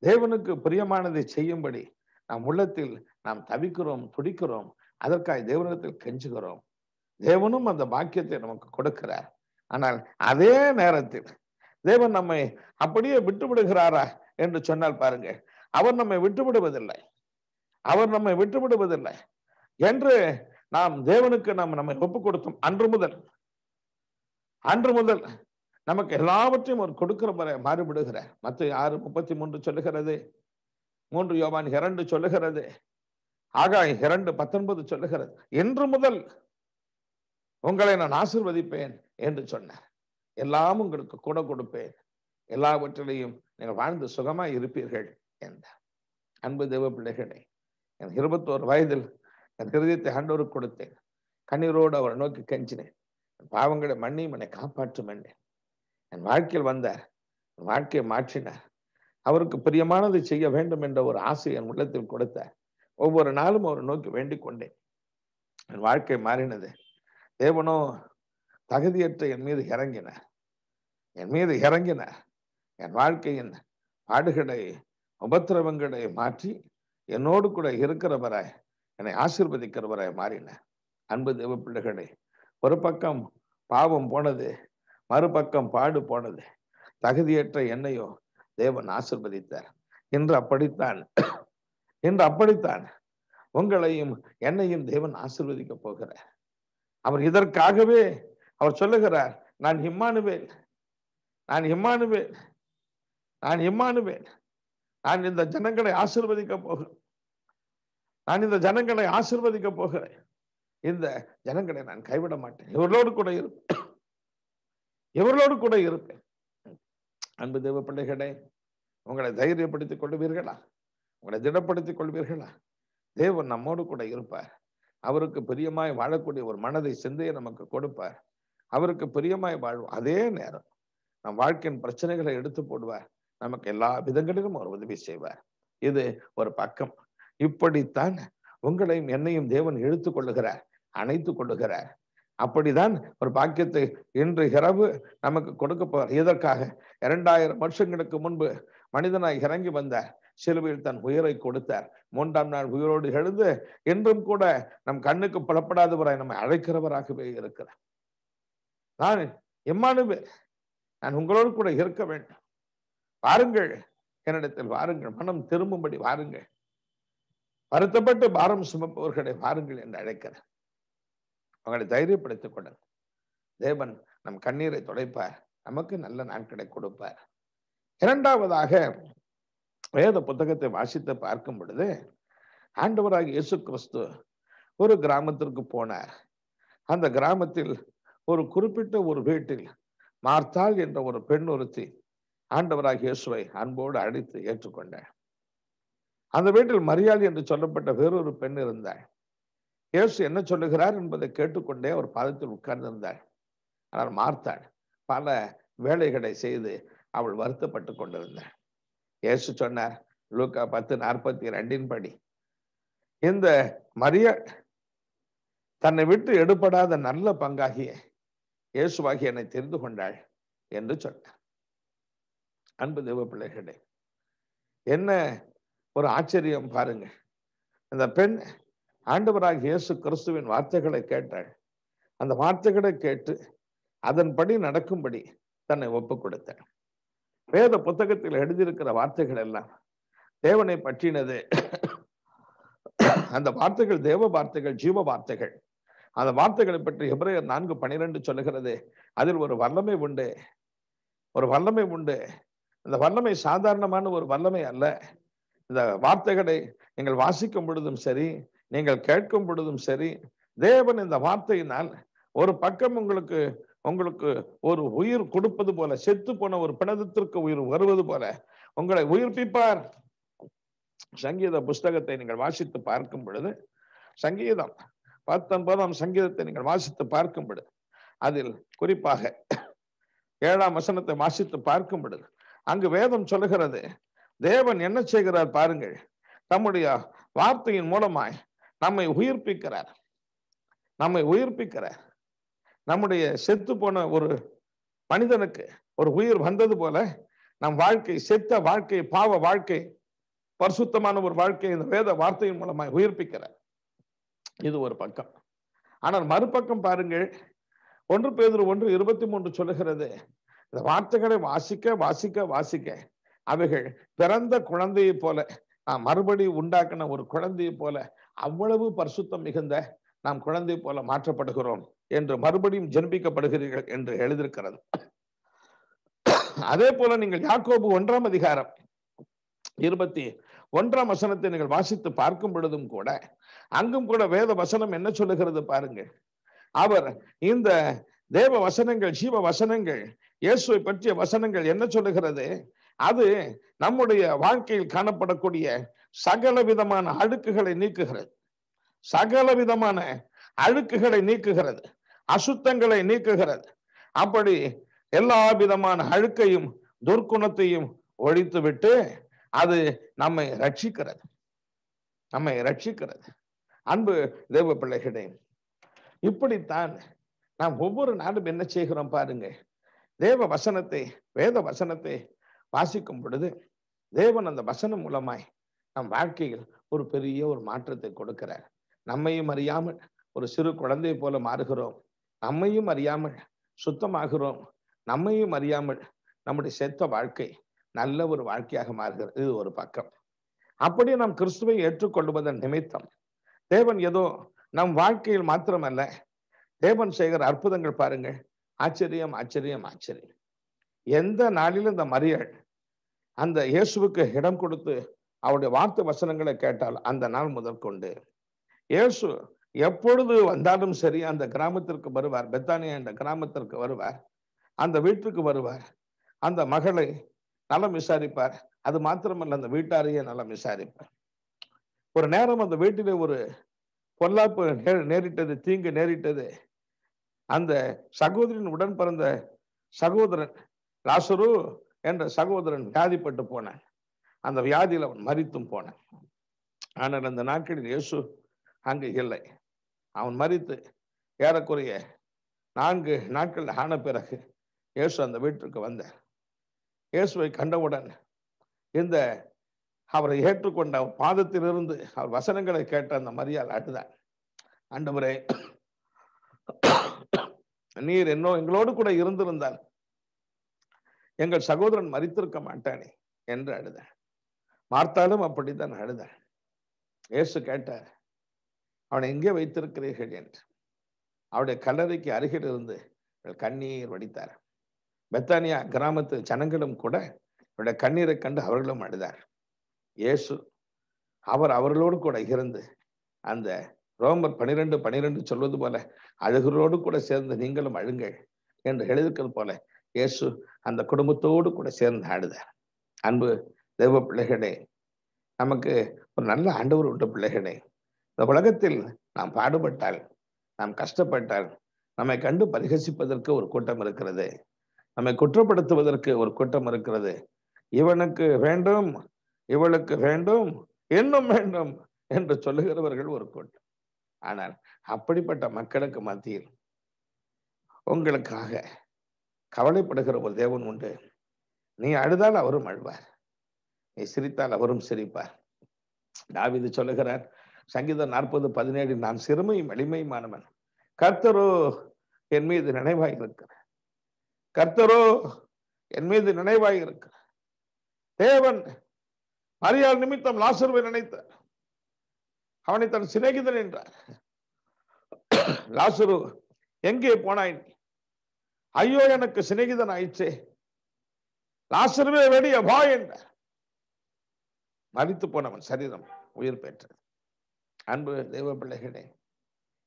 தேவனுக்கு பிரியமானதை செய்யும்படி நம் உள்ளத்தில் நாம் தவிக்கிறோம், துடிக்கிறோம். அதற்காக தேவனிடத்தில் கெஞ்சுகிறோம். தேவனும் அந்த பாக்கியத்தை நமக்கு கொடுக்கிறார். ஆனால் அதே நேரத்தில் தேவன் நம்மை அப்படியே விட்டு விடுகிறாரா என்று சொன்னால் பாருங்க, அவர் நம்மை விட்டு விடுவதில்லை. அவர் நம்மை விட்டு விடுவதில்லை என்று நாம் தேவனுக்கு நம்மை ஒப்புக் கொடுத்தோம். அன்று முதல் நமக்கு எல்லாவற்றையும் ஒரு கொடுக்கிற மாறிவிடுகிறார். மத்தேயு 6:33 சொல்லுகிறது, 3 யோவான் 2 சொல்லுகிறது, ஆகாய் 2:19 சொல்லுகிறது, இன்று முதல் உங்களை நான் ஆசீர்வதிப்பேன் என்று சொன்னார். எல்லாம் உங்களுக்கு கூட கொடுப்பேன், எல்லாவற்றிலையும் நீங்கள் வாழ்ந்து சுகமாய் இருப்பீர்கள் என்றார். அன்பு தேவ பிள்ளைகளே, என் 21 வயதில் என் ஹிருதயத்தை ஆண்டவருக்கு கொடுத்தேன். கண்ணீரோடு அவரை நோக்கி கெஞ்சினேன். பாவங்களை மன்னியும், என்னை காப்பாற்றும் என்றேன். என் வாழ்க்கையில் வந்தார், என் வாழ்க்கையை மாற்றினார். அவருக்கு பிரியமானதை செய்ய வேண்டும் என்ற ஒரு ஆசை என் உள்ளத்தில் கொடுத்தார். ஒவ்வொரு நாளும் அவரை நோக்கி வேண்டிக் கொண்டேன். என் வாழ்க்கை மாறினது. தேவனோ தகுதியற்ற என் மீது இறங்கினார். என் வாழ்க்கையின் பாடுகளை, உபத்திரவங்களை மாற்றி என்னோடு கூட இருக்கிறவராய், என்னை ஆசீர்வதிக்கிறவராய் மாறினார். அன்பு தேவ பிள்ளைகளே, ஒரு பக்கம் பாவம் போனது, மறுபக்கம் பாடு போனது. தகுதியற்ற என்னையோ தேவன் ஆசீர்வதித்தார். இன்று அப்படித்தான் உங்களையும் என்னையும் தேவன் ஆசீர்வதிக்க போகிறார். அவர் இதற்காகவே அவர் சொல்லுகிறார், நான் இம்மானுவேல், நான் இந்த ஜனங்களை ஆசீர்வதிக்க போகிறேன். இந்த ஜனங்களை நான் கைவிட மாட்டேன், இவர்களோடு கூட இருப்பேன். அன்பு தேவ பிள்ளைகளே, உங்களை தைரியப்படுத்திக் கொள்வீர்களா? உங்களை திடப்படுத்திக் கொள்வீர்களா? தேவன் நம்மோடு கூட இருப்பார். அவருக்கு பிரியமாய் வாழக்கூடிய ஒரு மனதை, சிந்தையை நமக்கு கொடுப்பார். அவருக்கு பிரியமாய் வாழ்வோம். அதே நேரம் நம் வாழ்க்கையின் பிரச்சனைகளை எடுத்து போடுவார். நமக்கு எல்லா விதங்களிலும் அவர் உதவி செய்வார். இது ஒரு பக்கம். இப்படித்தான் உங்களையும் என்னையும் தேவன் இழுத்துக் கொள்ளுகிறார், அணைத்துக் கொள்ளுகிறார். அப்படிதான் ஒரு பாக்கியத்தை இன்று இரவு நமக்கு கொடுக்க போறார். இதற்காக 2000 வருஷங்களுக்கு முன்பு மனிதனாய் இறங்கி வந்தார். சிலுவையில் தன் உயிரை கொடுத்தார். 3ஆம் நாள் உயிரோடு எழுந்து என்றும் கூட நம் கண்ணுக்கு புலப்படாதவராய் நம்மை அழைக்கிறவராகவே இருக்கிறார். நான் இம்மானுவேல், நான் உங்களோடு கூட இருக்க வேண்டும். வாருங்கள், என்னிடத்தில் வாருங்கள், மனம் திரும்பும்படி வாருங்கள், வருத்தப்பட்டு பாரம் சுமப்பவர்களை வாருங்கள் என்று அழைக்கிறார். அவங்களை தைரியப்படுத்திக் கொள்ளுங்கள். தேவன் நம் கண்ணீரை துடைப்பார், நமக்கு நல்ல நாட்களை கொடுப்பார். இரண்டாவதாக, வேத புத்தகத்தை வாசித்து பார்க்கும் பொழுது, ஆண்டவராக இயேசு கிறிஸ்து ஒரு கிராமத்திற்கு போனார். அந்த கிராமத்தில் ஒரு குறிப்பிட்ட ஒரு வீட்டில் மார்த்தாள் என்ற ஒரு பெண் ஒருத்தி ஆண்டவராக இயேசுவை அன்போடு அழைத்து ஏற்றுக்கொண்டார். அந்த வீட்டில் மரியாள் என்று சொல்லப்பட்ட வேறொரு பெண் இருந்தாள். இயேசு என்ன சொல்லுகிறார் என்பதை கேட்டுக்கொண்டே அவர் பாதத்தில் உட்கார்ந்திருந்தாள். ஆனால் மார்த்தாள் பல வேலைகளை செய்து அவள் வருத்தப்பட்டு கொண்டிருந்தாள். இயேசு சொன்னார், லூக்கா 10:42 படி, இந்த மரியாள் தன்னை விட்டு எடுபடாத நல்ல பங்காகிய இயேசுவாகி என்னை தெரிந்து கொண்டாள் என்று சொன்னார். அன்பு தேவ பிள்ளைகளே, என்ன ஒரு ஆச்சரியம் பாருங்க. அந்த பெண் ஆண்டவராக இயேசு கிறிஸ்துவின் வார்த்தைகளை கேட்டாள். அந்த வார்த்தைகளை கேட்டு அதன்படி நடக்கும்படி தன்னை ஒப்புக் கொடுத்தாள். வேத புத்தகத்தில் எழுதியிருக்கிற வார்த்தைகள் எல்லாம் தேவனை பற்றினது. அந்த வார்த்தைகள் தேவ வார்த்தைகள், ஜீவ வார்த்தைகள். அந்த வார்த்தைகளை பற்றி எபிரேயர் 4:12 சொல்லுகிறது, அதில் ஒரு வல்லமை உண்டு. இந்த வல்லமை சாதாரணமான ஒரு வல்லமை அல்ல. இந்த வார்த்தைகளை நீங்கள் வாசிக்கும் பொழுதும் சரி, நீங்கள் கேட்கும் பொழுதும் சரி, தேவன் இந்த வார்த்தையினால் ஒரு பக்கம் உங்களுக்கு உங்களுக்கு ஒரு உயிர் கொடுப்பது போல, செத்து போன ஒரு பிணத்திற்கு உயிர் வருவது போல உங்களை உயிர்ப்பிப்பார். சங்கீத புஸ்தகத்தை நீங்கள் வாசித்து பார்க்கும் பொழுது, சங்கீதம் 19ஆம் சங்கீதத்தை நீங்கள் வாசித்து பார்க்கும் பொழுது, அதில் குறிப்பாக 7ஆம் வசனத்தை வாசித்து பார்க்கும் பொழுது, அங்கு வேதம் சொல்லுகிறது, தேவன் என்ன செய்கிறார் பாருங்கள். தம்முடைய வார்த்தையின் மூலமாய் நம்மை உயிர்ப்பிக்கிறார். நம்மை உயிர்ப்பிக்கிறார். நம்முடைய செத்து போன ஒரு மனிதனுக்கு ஒரு உயிர் வந்தது போல நம் வாழ்க்கை, செத்த வாழ்க்கை, பாவ வாழ்க்கை, பரிசுத்தமான ஒரு வாழ்க்கை இந்த வேத வார்த்தையின் மூலமாய் உயிர்ப்பிக்கிறார். இது ஒரு பக்கம். ஆனால் மறுபக்கம் பாருங்கள், 1 பேதுரு 1:23 சொல்லுகிறது, இந்த வார்த்தைகளை வாசிக்க வாசிக்க வாசிக்க அவைகள் பிறந்த குழந்தையை போல, நாம் மறுபடி உண்டாக்கின ஒரு குழந்தையை போல, அவ்வளவு பரிசுத்தம் மிகுந்த நாம் குழந்தை போல மாற்றப்படுகிறோம் என்று, மறுபடியும் ஜெனிப்பிக்கப்படுகிறீர்கள் என்று எழுதியிருக்கிறது. அதே போல நீங்கள் யாக்கோபு 1ஆம் அதிகாரம் 21ஆம் வசனத்தை நீங்கள் வாசித்து பார்க்கும் பொழுதும் கூட, அங்கும் கூட வேத வசனம் என்ன சொல்லுகிறது பாருங்கள். அவர் இந்த தேவ வசனங்கள், ஜீவ வசனங்கள், இயேசுவை பற்றிய வசனங்கள் என்ன சொல்லுகிறது, அது நம்முடைய வாழ்க்கையில் காணப்படக்கூடிய சகல விதமான அழுக்குகளை நீக்குகிறது. சகல விதமான அழுக்குகளை நீக்குகிறது, அசுத்தங்களை நீக்குகிறது. அப்படி எல்லா விதமான அழுக்கையும் துர்க்குணத்தையும் ஒழித்துவிட்டு அது நம்மை ரட்சிக்கிறது. நம்மை ரட்சிக்கிறது. அன்பு தேவ பிள்ளைகளே, இப்படித்தான் நாம் ஒவ்வொரு நாளும் என்ன செய்கிறோம் பாருங்க. தேவ வசனத்தை, வேத வசனத்தை வாசிக்கும் பொழுது தேவன் அந்த வசனம் மூலமாய் நம் வாழ்க்கையில் ஒரு பெரிய ஒரு மாற்றத்தை கொடுக்கிறார். நம்மையும் அறியாமல் ஒரு சிறு குழந்தை போல மாறுகிறோம். நம்மையும் அறியாமல் சுத்தமாகிறோம். நம்மையும் அறியாமல் நம்முடைய செத்த வாழ்க்கை நல்ல ஒரு வாழ்க்கையாக மாறுகிறது. இது ஒரு பக்கம். அப்படியே நாம் கிறிஸ்துவை ஏற்றுக்கொள்வதன் நிமித்தம் தேவன் ஏதோ நம் வாழ்க்கையில் மாத்திரமல்ல, தேவன் செய்கிற அற்புதங்கள் பாருங்கள். ஆச்சரியம், ஆச்சரியம், ஆச்சரியம். எந்த நாளிலும் இந்த மரியாள் அந்த இயேசுவுக்கு இடம் கொடுத்து அவருடைய வார்த்தை வசனங்களை கேட்டால், அந்த நாள் முதற்கொண்டு இயேசு எப்பொழுது வந்தாலும் சரி அந்த கிராமத்திற்கு வருவார். பெத்தானியா என்ற கிராமத்திற்கு வருவார். அந்த வீட்டுக்கு வருவார். அந்த மகளை நலம் விசாரிப்பார். அது மாத்திரமல்ல, அந்த வீட்டாரையே நலம் விசாரிப்பார். ஒரு நேரம் அந்த வீட்டிலே ஒரு பொல்லாப்பு நேரிட்டது, தீங்கு நேரிட்டது. அந்த சகோதரின் உடன் பிறந்த சகோதரன் லாசரு என்ற சகோதரன் வியாதிப்பட்டு போனான். அந்த வியாதியில் அவன் மரித்தும் போனான். ஆனால் அந்த நாட்களில் இயேசு அங்கு இல்லை. அவன் மரித்து ஏறக்குறைய 4 நாட்கள் ஆன பிறகு இயேசு அந்த வீட்டிற்கு வந்தார். இயேசுவை கண்டவுடன் இந்த அவரை ஏற்றுக்கொண்ட பாதத்திலிருந்து அவர் வசனங்களை கேட்ட அந்த மரியாள் அழுதார். ஆண்டவரே, நீர் எங்களோடு கூட இருந்திருந்தால் எங்கள் சகோதரன் மரித்திருக்க மாட்டானே என்று அழுதார். மார்த்தாலும் அப்படித்தான் அழுதார். இயேசு கேட்டார், அவனை எங்கே வைத்திருக்கிறீர்கள் என்று. அவருடைய கல்லறைக்கு அருகில் இருந்து கண்ணீர் வடித்தார். பெத்தானியா கிராமத்து ஜனங்களும் கூட அவருடைய கண்ணீரை கண்டு அவர்களும் அழுதார். இயேசு அவர்களோடு கூட இருந்து அந்த ரோமர் 12:12 சொல்வது போல, அழுகிறோடு கூட சேர்ந்து நீங்களும் அழுங்கள் என்று எழுதிக்கிறது போல, இயேசு அந்த குடும்பத்தோடு கூட சேர்ந்து அழுதார். அன்பு தேவ பிள்ளைகளே, நமக்கு ஒரு நல்ல ஆண்டவர் உள்ள பிள்ளைகளே, இந்த உலகத்தில் நாம் பாடுபட்டால், நாம் கஷ்டப்பட்டால், நம்மை கண்டு பரிகசிப்பதற்கு ஒரு கூட்டம் இருக்கிறது. நம்மை குற்றப்படுத்துவதற்கு ஒரு கூட்டம் இருக்கிறது. இவனுக்கு வேண்டும், இவளுக்கு வேண்டும், இன்னும் வேண்டும் என்று சொல்லுகிறவர்கள் ஒரு கூட்டம். ஆனால் அப்படிப்பட்ட மக்களுக்கு மத்தியில் உங்களுக்காக கவலைப்படுகிற ஒரு தேவன் உண்டு. நீ அழுதால் அவரும் அழுவார், நீ சிரித்தால் அவரும் சிரிப்பார். தாவீது சொல்லுகிறார், சங்கீதம் 40:17, நான் சிறுமையும் எளிமையுமானவன், கர்த்தரோ என் மீது நினைவாய் இருக்கிறார். கர்த்தரோ என் மீது நினைவாய் இருக்கிறார். தேவன் மரியாள் நிமித்தம் லாசருவை நினைத்தார். அவனை தன் சிநேகிதன் என்றார். லாசரு, எங்கே போனாய்? ஐயோ, எனக்கு சிநேகிதன் ஆயிற்றே, லாசருவே வெளியே வா என்றார். மரித்து போனவன் சரீரம் உயிர் பெற்றது. அன்பு தேவ பிள்ளைகளே,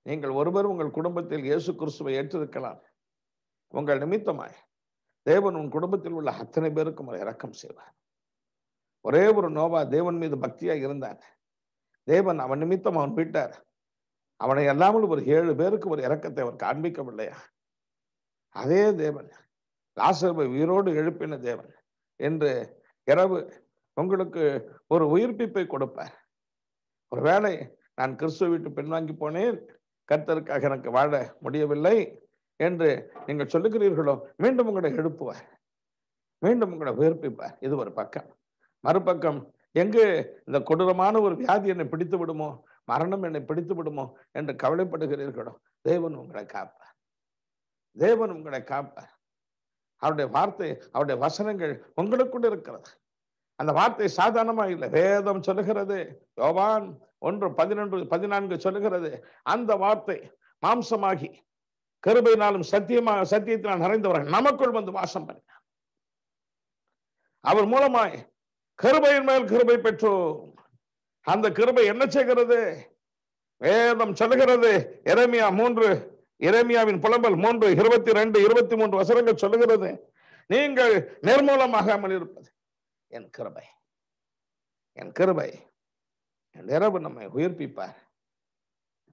நீங்கள் ஒருவர் உங்கள் குடும்பத்தில் இயேசு கிறிஸ்துவை ஏற்றிருக்கலாம். உங்கள் நிமித்தமாய் தேவன் உன் குடும்பத்தில் உள்ள அத்தனை பேருக்கும் ஒரு இரக்கம் செய்வார். ஒரே ஒரு நோவா தேவன் மீது பக்தியாக இருந்தான். தேவன் அவன் நிமித்தம் அவன் வீட்டார். அவனை அல்லாமல் ஒரு 7 பேருக்கு ஒரு இரக்கத்தை அவர் காண்பிக்கவில்லையா? அதே தேவன் லாசருவை உயிரோடு எழுப்பின தேவன் என்று இரவு உங்களுக்கு ஒரு உயிர்ப்பிப்பை கொடுப்பார். ஒருவேளை நான் கிறிஸ்துவை விட்டு பின்வாங்கி போனேன், கர்த்தருக்காக எனக்கு வாழ முடியவில்லை என்று நீங்கள் சொல்லுகிறீர்களோ, மீண்டும் உங்களை எழுப்புவார், மீண்டும் உங்களை உயிர்ப்பிப்பார். இது ஒரு பக்கம். மறுபக்கம், எங்கு இந்த கொடூரமான ஒரு வியாதி என்னை பிடித்து விடுமோ, மரணம் என்னை பிடித்து விடுமோ என்று கவலைப்படுகிறீர்களோ, தேவன் உங்களை காப்பார். தேவன் உங்களை காப்பார். அவருடைய வார்த்தை, அவருடைய வசனங்கள் உங்களுக்குள்ள இருக்கிறது. அந்த வார்த்தை சாதாரணமா இல்லை. வேதம் சொல்லுகிறது, யோவான் 1:14 சொல்லுகிறது, அந்த வார்த்தை மாம்சமாகி கிருபையினாலும் சத்தியத்தினால் நிறைந்தவர்கள் நமக்குள் வந்து வாசம் பண்ண, அவர் மூலமாய் கிருபையின் மேல் கிருபை பெற்றோம். அந்த கிருபை என்ன செய்கிறது? வேதம் சொல்லுகிறது, எரேமியாவின் புலம்பல் 3:22-23 வசனங்கள் சொல்லுகிறது, நீங்கள் நிர்மூலமாகாமல் இருப்பது என் கிருபை. என் கிருபை என் இரவு நம்மை உயிர்ப்பிப்பார்.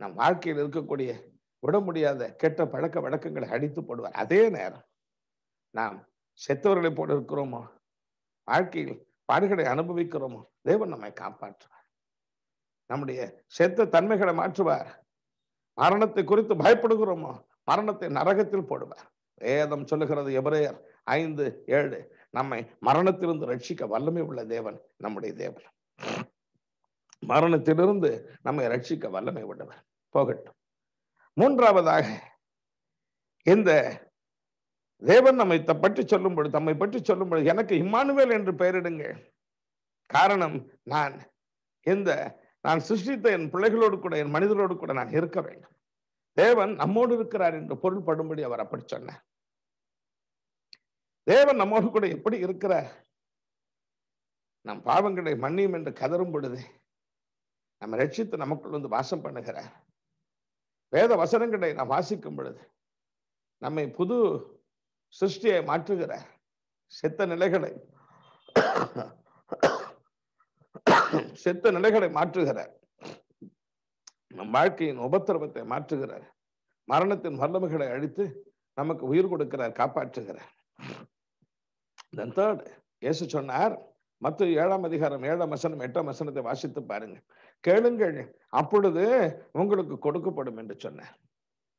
நம் வாழ்க்கையில் இருக்கக்கூடிய விட முடியாத கெட்ட பழக்க வழக்கங்களை அடித்து போடுவார். அதே நேரம் நாம் செத்தவர்களை போல இருக்கிறோமோ, வாழ்க்கையில் பாடுகளை அனுபவிக்கிறோமோ, தேவன் நம்மை காப்பாற்றுவார். நம்முடைய செத்த தன்மைகளை மாற்றுவார். மரணத்தை குறித்து பயப்படுகிறோமோ, மரணத்தை நரகத்தில் போடுவார். வேதம் சொல்லுகிறது, எபிரேயர் 5:7, நம்மை மரணத்திலிருந்து ரட்சிக்க வல்லமை உள்ள தேவன் நம்முடைய தேவன். மரணத்திலிருந்து நம்மை ரட்சிக்க வல்லமை உள்ளவர். போகட்டும். மூன்றாவதாக, இந்த தேவன் நம்மை பற்றி சொல்லும் பொழுது, தம்மை பற்றி சொல்லும் பொழுது, எனக்கு இம்மானுவேல் என்று பெயரிடுங்கள். காரணம், நான் சிருஷ்டித்த என் பிள்ளைகளோடு கூட, என் மனிதர்களோடு கூட நான் இருக்க வேண்டும். தேவன் நம்மோடு இருக்கிறார் என்று பொருள்படும்படி அவர் அப்படி சொன்னார். தேவன் நம்மோடு கூட எப்படி இருக்கிறார்? நம் பாவங்களை மன்னியும் என்று கதரும் பொழுது நம்ம ரட்சித்து நமக்குள் வந்து வாசம் பண்ணுகிறார். வேத வசனங்களை நாம் வாசிக்கும் பொழுது நம்மை புது சிருஷ்டியை மாற்றுகிறார். செத்த நிலைகளை மாற்றுகிறார். நம் வாழ்க்கையின் உபத்திரவத்தை மாற்றுகிறார். மரணத்தின் வல்லமைகளை அழித்து நமக்கு உயிர் கொடுக்கிறார், காப்பாற்றுகிறார். இயேசு சொன்னார், மத்தேயு 7:7-8 வாசித்து பாருங்க. கேளுங்கள், அப்பொழுது உங்களுக்கு கொடுக்கப்படும் என்று சொன்னார்.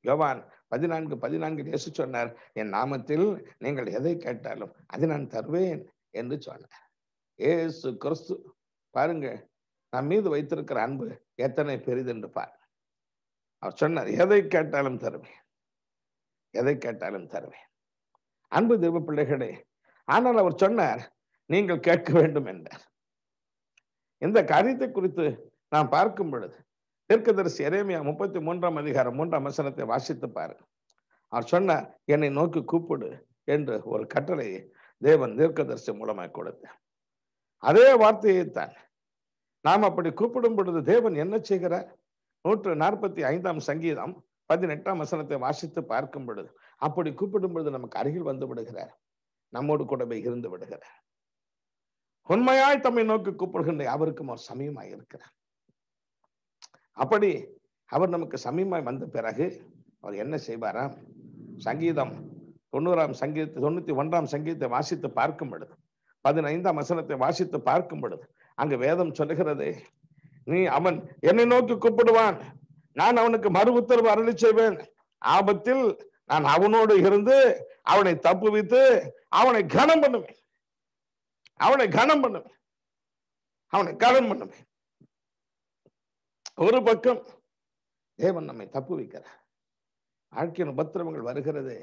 யோவான் 14:14 இயேசு சொன்னார், என் நாமத்தில் நீங்கள் எதை கேட்டாலும் அதை நான் தருவேன் என்று சொன்னார். இயேசு கிறிஸ்து பாருங்க, நம் மீது வைத்திருக்கிற அன்பு எத்தனை பெரிது என்று பார். அவர் சொன்னார், எதை கேட்டாலும் தருவேன், எதை கேட்டாலும் தருவேன். அன்பு தேவ பிள்ளைகளே, ஆனால் அவர் சொன்னார், நீங்கள் கேட்க வேண்டும் என்றார். இந்த காரியத்தை குறித்து நாம் பார்க்கும் பொழுது தீர்க்கதரிசி எரேமியா 33:3 வாசித்து பாருங்க. அவர் சொன்னார், என்னை நோக்கி கூப்பிடு என்று ஒரு கட்டளையை தேவன் தீர்க்கதரிசி மூலமாய் கொடுத்தார். அதே வார்த்தையைத்தான் நாம் அப்படி கூப்பிடும் பொழுது தேவன் என்ன செய்கிறார்? 145 சங்கீதம் 18 வாசித்து பார்க்கும் பொழுது, அப்படி கூப்பிடும் பொழுது நமக்கு அருகில் வந்து விடுகிறார், நம்மோடு கூடவே இருந்து விடுகிறார். உண்மையாய் தம்மை நோக்கி கூப்பிடுகின்ற அவருக்கும் அவர் சமயமாய் இருக்கிறார். அப்படி அவர் நமக்கு சமயமாய் வந்த பிறகு அவர் என்ன செய்வாராம்? சங்கீதம் 91 சங்கீதத்தை வாசித்து பார்க்கும் பொழுது, 15 வாசித்து பார்க்கும் பொழுது, அங்கு வேதம் சொல்லுகிறது, அவன் என்னை நோக்கி கூப்பிடுவான், நான் அவனுக்கு மறு உத்தரவு அருளி செய்வேன், ஆபத்தில் நான் அவனோடு இருந்து அவனை தப்புவித்து அவனை கனம் பண்ணுவேன், ஒரு பக்கம் தேவன் நம்மை தப்பு வைக்கிறார். வாழ்க்கையின் உபத்திரவங்கள் வருகிறது.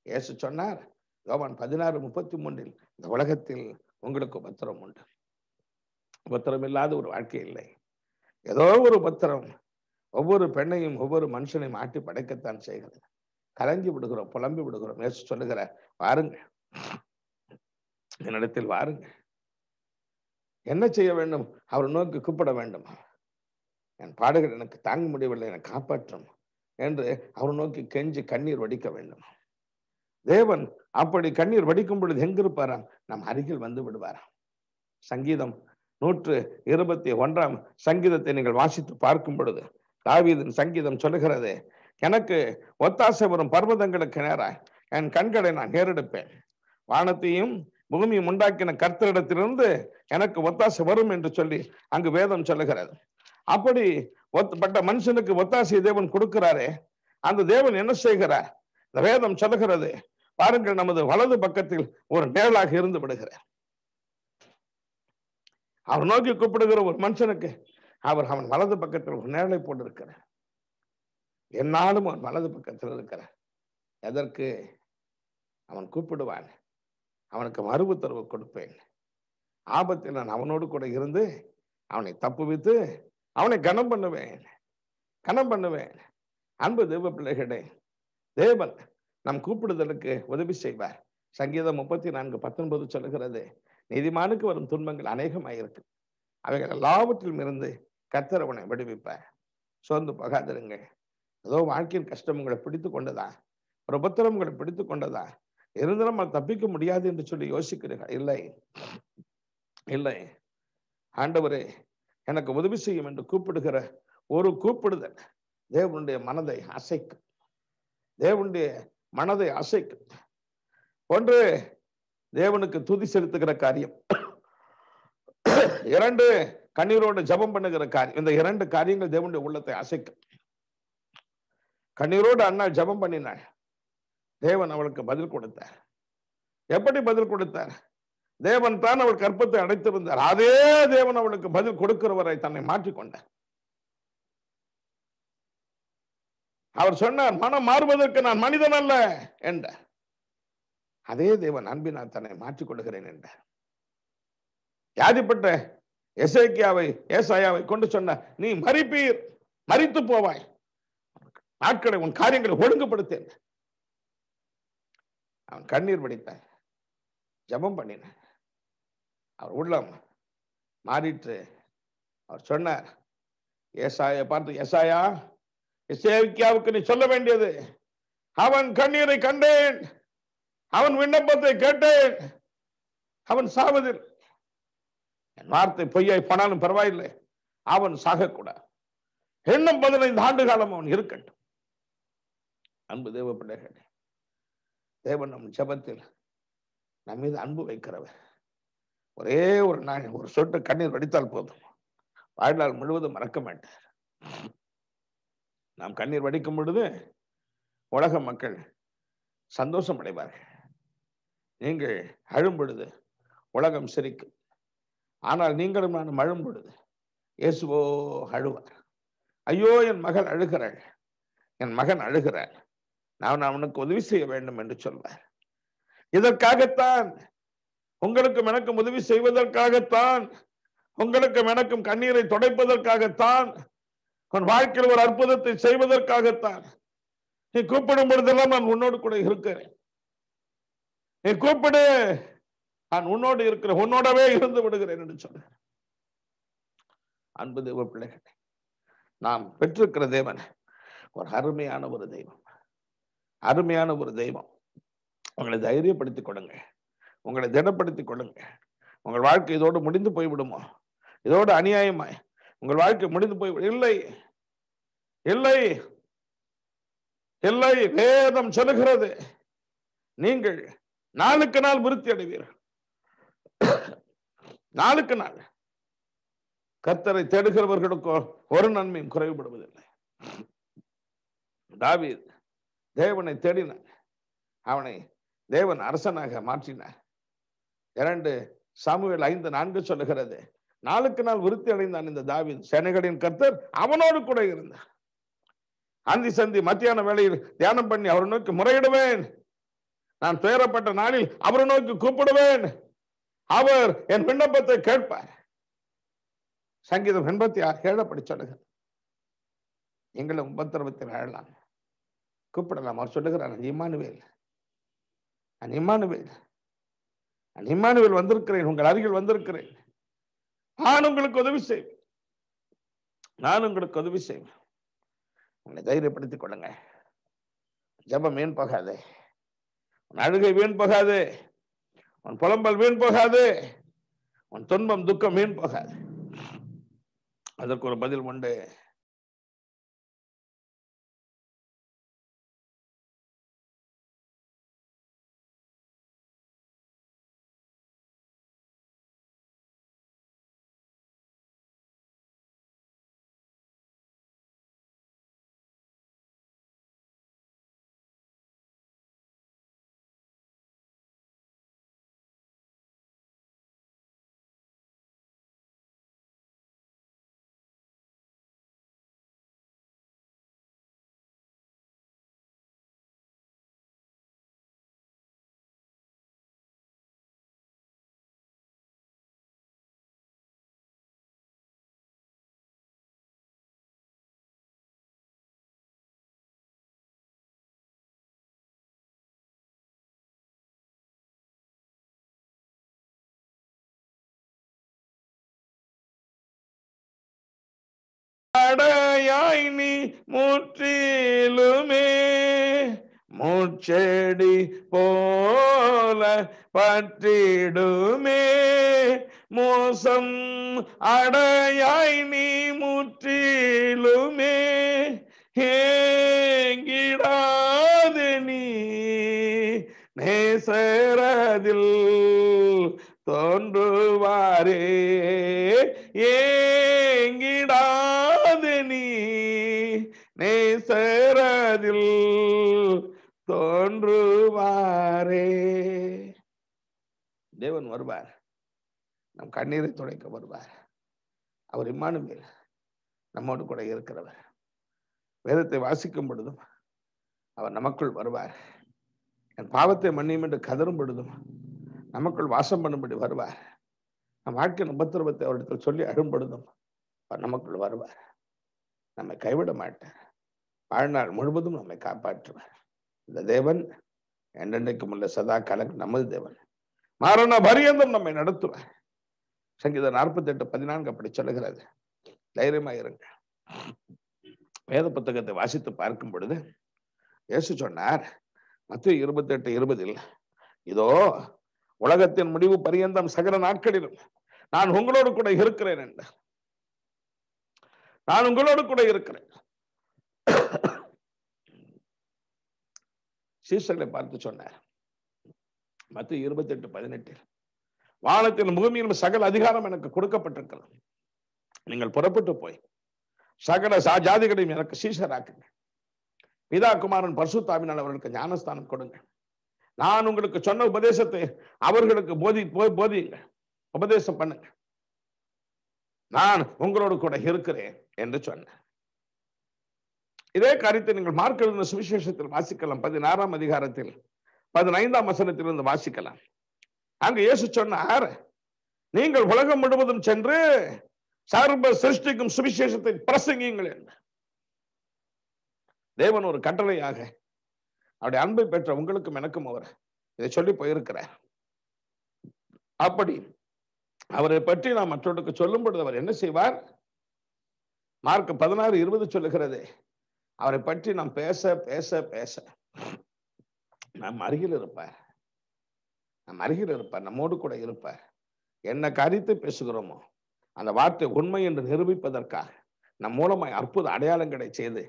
இயேசு சொன்னார், யோவான் 16:33, இந்த உலகத்தில் உங்களுக்கு உபத்திரம் உண்டு, உபத்திரம் இல்லாத ஒரு வாழ்க்கை இல்லை. ஏதோ ஒரு உபத்திரம் ஒவ்வொரு பெண்ணையும் ஒவ்வொரு மனுஷனையும் ஆட்டி படைக்கத்தான் செய்கிறது. கலங்கி விடுகிறோம், புலம்பி விடுகிறோம். இயேசு சொல்லுகிறார், வாருங்க, என்னிடத்தில் வாருங்க. என்ன செய்ய வேண்டும்? அவர் நோக்கி கூப்பிட வேண்டும். என் பாடுகள் எனக்கு தாங்க முடியவில்லை, என்னை காப்பாற்றும் என்று அவர் நோக்கி கெஞ்சி கண்ணீர் வடிக்க வேண்டும். தேவன் அப்படி கண்ணீர் வடிக்கும் பொழுது எங்கிருப்பாராம்? நம் அருகில் வந்து விடுவாராம். சங்கீதம் 121 சங்கீதத்தை நீங்கள் வாசித்து பார்க்கும் பொழுது தாவீதின் சங்கீதம் சொல்லுகிறது, எனக்கு ஒத்தாசை வரும் பர்வதங்களுக்கு நேராய் என் கண்களை நான் ஏறெடுப்பேன். வானத்தையும் பூமியும் உண்டாக்கின கர்த்தரிடத்திலிருந்து எனக்கு ஒத்தாசை வரும் என்று சொல்லி அங்கு வேதம் சொல்லுகிறது. அப்படி பட்ட மனுஷனுக்கு ஒத்தாசை தேவன் கொடுக்கிறாரே, அந்த தேவன் என்ன செய்கிறார்? இந்த வேதம் சொல்லுகிறது, பாருங்கள், நமது வலது பக்கத்தில் ஒரு நிழலாக இருந்து விடுகிறார். அவர் நோக்கி கூப்பிடுகிற ஒரு மனுஷனுக்கு அவன் வலது பக்கத்தில் ஒரு நிழலை போட்டு இருக்கிறார். என்னாலும் அவன் வலது பக்கத்தில் இருக்கிறார். எதற்கு? அவன் கூப்பிடுவான், அவனுக்கு மறு உத்தரவு கொடுப்பேன். ஆபத்தில் நான் அவனோடு கூட இருந்து அவனை தப்புவித்து அவனை கனம் பண்ணுவேன். அன்பு தேவ பிள்ளைகளே, தேவன் நம் கூப்பிடுதலுக்கு உதவி செய்வார். சங்கீதம் 34:19 சொல்லுகிறது, நீதிமானுக்கு வரும் துன்பங்கள் அநேகமாயிருக்கு, அவைகள் எல்லாவற்றிலும் இருந்து கர்த்தர் அவனை விடுவிப்பார். சோர்ந்து போகாதிருங்க. ஏதோ வாழ்க்கையின் கஷ்டம் உங்களை பிடித்து கொண்டதா, ஒரு உபத்திரம் உங்களை பிடித்து கொண்டதா, இருந்தாலும் நம்ம தப்பிக்க முடியாது என்று சொல்லி யோசிக்கிறீர்கள். இல்லை, ஆண்டவரே எனக்கு உதவி செய்யும் என்று கூப்பிடுகிற ஒரு கூப்பிடுதல் தேவனுடைய மனதை அசைக்கும். ஒன்று, தேவனுக்கு துதி செலுத்துகிற காரியம். 2, கண்ணீரோடு ஜெபம் பண்ணுகிற காரியம். இந்த 2 காரியங்கள் தேவனுடைய உள்ளத்தை அசைக்கும். கண்ணீரோடு அண்ணாள் ஜெபம் பண்ணினாள், தேவன் அவளுக்கு பதில் கொடுத்தார். எப்படி பதில் கொடுத்தார்? தேவன் தான் அவள் கற்பத்தை அடைத்திருந்தார். அதே தேவன் அவளுக்கு பதில் கொடுக்கிறவரை தன்னை மாற்றிக்கொண்டார். அவர் சொன்னார், மனம் மாறுவதற்கு நான் மனிதன் அல்ல என்றார். அதே தேவன் அன்பினால் தன்னை மாற்றிக் கொள்கிறேன் என்றார். வியாதிப்பட்ட ஏசாயாவை கொண்டு சொன்னார், நீ மரித்து போவாய், நாட்களை உன் காரியங்களை ஒழுங்குபடுத்தேன். அவன் கண்ணீர் வடித்தான், ஜெபம் பண்ணினான். அவர் உள்ளம் மாறிற்று. அவர் சொன்னார், ஏசாயை பார்த்து, எசேக்கியாவுக்கு நீ சொல்ல வேண்டியது, அவன் கண்ணீரை கண்டேன், அவன் விண்ணப்பத்தை கேட்டேன், அவன் சாவதில் என் வார்த்தை பொய்யாய் போனாலும் பரவாயில்லை, அவன் சாகக்கூடாது, இன்னும் 15 ஆண்டு காலம் அவன் இருக்கட்டும். அன்பு தேவ பிள்ளைகளே, தேவன் நம் ஜெபத்தில் நம் மீது அன்பு வைக்கிறவர். ஒரே ஒரு நாள் ஒரு சொட்டு கண்ணீர் வடித்தால் போதும், வாழ்நாள் முழுவதும் மறக்க மாட்டார். நாம் கண்ணீர் வடிக்கும் பொழுது உலக மக்கள் சந்தோஷம் அடைவார்கள். நீங்கள் அழும் பொழுது உலகம் சிரிக்கும். ஆனால் நீங்களும் நான் அழும் பொழுது இயேசுவோ அழுவார். ஐயோ, என் மகள் அழுகிறாள், என் மகன் அழுகிறாள், நான் அவனுக்கு உதவி செய்ய வேண்டும் என்று சொல்வார். இதற்காகத்தான், உங்களுக்கும் எனக்கும் உதவி செய்வதற்காகத்தான், உங்களுக்கும் எனக்கும் கண்ணீரை துடைப்பதற்காகத்தான், உன் வாழ்க்கையில் ஒரு அற்புதத்தை செய்வதற்காகத்தான். நீ கூப்பிடும் பொழுதெல்லாம் நான் உன்னோடு கூட இருக்கிறேன். நீ கூப்பிடு, நான் உன்னோடு இருக்கிறேன், உன்னோடவே இருந்து விடுகிறேன் என்று சொல்றேன். அன்பு தேவ பிள்ளைகள், நாம் பெற்றிருக்கிற தேவன் ஒரு அருமையான ஒரு தெய்வம். உங்களை தைரியப்படுத்திக் கொள்ளுங்க, உங்களை திடப்படுத்திக் கொள்ளுங்க. உங்கள் வாழ்க்கை இதோடு முடிந்து போய்விடுமோ, இதோடு அநியாயமாய் உங்கள் வாழ்க்கை முடிந்து போய்விடும். இல்லை, வேதம் சொல்லுகிறது, நீங்கள் நாளுக்கு நாள் விருத்தி அடைவீர்கள். நாளுக்கு நாள் கர்த்தரை தேடுகிறவர்களுக்கு ஒரு நன்மையும் குறைவுபடுவதில்லை. தாவீது தேவனை தேடினார், அவனை தேவன் அரசனாக மாற்றினார். 2 சாமுவேல் 5:4 சொல்லுகிறது, நாளுக்கு நாள் விருத்தி அடைந்தான் இந்த தாவீது, சேனைகளின் கர்த்தர் அவனோடு கூட இருந்தார். அந்தி சந்தி மத்தியான வேளையில் தியானம் பண்ணி அவரை நோக்கி முறையிடுவேன், நான் துயரப்பட்ட நாளில் அவரை நோக்கி கூப்பிடுவேன், அவர் என் விண்ணப்பத்தை கேட்பார். சங்கீதம் 86:7 படி சொல்லுகிறார். நீங்களும் உபத்திரவத்தில் அழலாம், கூப்பிடலாம். அவர் சொல்லுகிறார், நான் இம்மானுவேல் வந்திருக்கிறேன், உங்கள் அருகில் வந்திருக்கிறேன், நான் உங்களுக்கு உதவி செய்வேன். உங்களை தைரியப்படுத்திக் கொள்ளுங்க. ஜெபம் ஏன் போகாதே, உன் அழுகை வீண் போகாது, உன் புலம்பல் வீண் போகாது, உன் துன்பம் துக்கம் வீண் போகாது. அதற்கு ஒரு பதில் உண்டு. அடையாய் நீ முற்றிலுமே மூச்செடி போல பற்றிடுமே, மோசம் அடையாய் நீ முற்றிலுமே ஏங்கிடாது நீ நேசரதில் தோன்றுவாரே, ஏங்கிடாது நீ நேசரதில் தோன்றுவாரே. தேவன் வருவார், நம் கண்ணீரை துடைக்க வருவார். அவர் இம்மானுவேல், நம்மோடு கூட இருக்கிறவர். வேதத்தை வாசிக்கும் பொழுதும் அவர் நமக்குள் வருவார். என் பாவத்தை மன்னியும் என்று கதரும் பொழுதும் நமக்குள் வாசம் பண்ணும்படி வருவார். நம் வாழ்க்கையின் உபத்திரவத்தை அவரிடத்தில் சொல்லி அழும் பொழுதும் அவர் நமக்குள் வருவார். நம்மை கைவிட மாட்டார். வாழ்நாள் முழுவதும் நம்மை காப்பாற்றுவார். இந்த தேவன் என்றென்றைக்கும் உள்ள சதா காலம் நமது தேவன். மரண பரியந்தம் நம்மை நடத்துவார். சங்கீதம் 48:14 அப்படி சொல்லுகிறது. தைரியமா இருங்க. வேத புத்தகத்தை வாசித்து பார்க்கும் பொழுது இயேசு சொன்னார், மத்தேயு 28:20, இதோ உலகத்தின் முடிவு பரியந்தம் சகல நாட்களிலும் நான் உங்களோடு கூட இருக்கிறேன் என்று. நான் உங்களோடு கூட இருக்கிறேன். சீசர்களை பார்த்து சொன்னார், மத்தேயு 28:18, வானத்தின் பூமியிலும் சகல அதிகாரம் எனக்கு கொடுக்கப்பட்டிருக்கிறது. நீங்கள் புறப்பட்டு போய் சகல ஜாதிகளையும் எனக்கு சீஷராக்குங்க. பிதா குமாரன் பரிசுத்தாவினால் அவர்களுக்கு ஞானஸ்தானம் கொடுங்க. நான் உங்களுக்கு சொன்ன உபதேசத்தை அவர்களுக்கு போதியுங்க, உபதேசம் பண்ணுங்க. நான் உங்களோடு கூட இருக்கிறேன் என்று சொன்னேன். இதே காரியத்தை நீங்கள் மார்க் எழுதின சுவிசேஷத்தில் வாசிக்கலாம். 16ஆம் அதிகாரத்தில் 15ஆம் வசனத்திலிருந்து வாசிக்கலாம். அங்கு இயேசு சொன்னார், நீங்கள் உலகம் முழுவதும் சென்று சர்வ சிருஷ்டிக்கும் சுவிசேஷத்தை பிரசங்கியுங்கள் என்று. தேவன் ஒரு கட்டளையாக அவருடைய அன்பை பெற்ற உங்களுக்கும் எனக்கும் அவர் இதை சொல்லி போயிருக்கிறார். அப்படி அவரை பற்றி நாம் மற்றவர்களுக்கு சொல்லும் பொழுது அவர் என்ன செய்வார்? மார்க் 16:20 சொல்லுகிறது, அவரை பற்றி நாம் பேச பேச பேச நம் அருகில் இருப்பார். நம் அருகில் இருப்பார், நம்மோடு கூட இருப்பார். என்ன காரியத்தை பேசுகிறோமோ அந்த வார்த்தை உண்மை என்று நிரூபிப்பதற்காக நம் மூலமாய் அற்புத அடையாளங்களை செய்து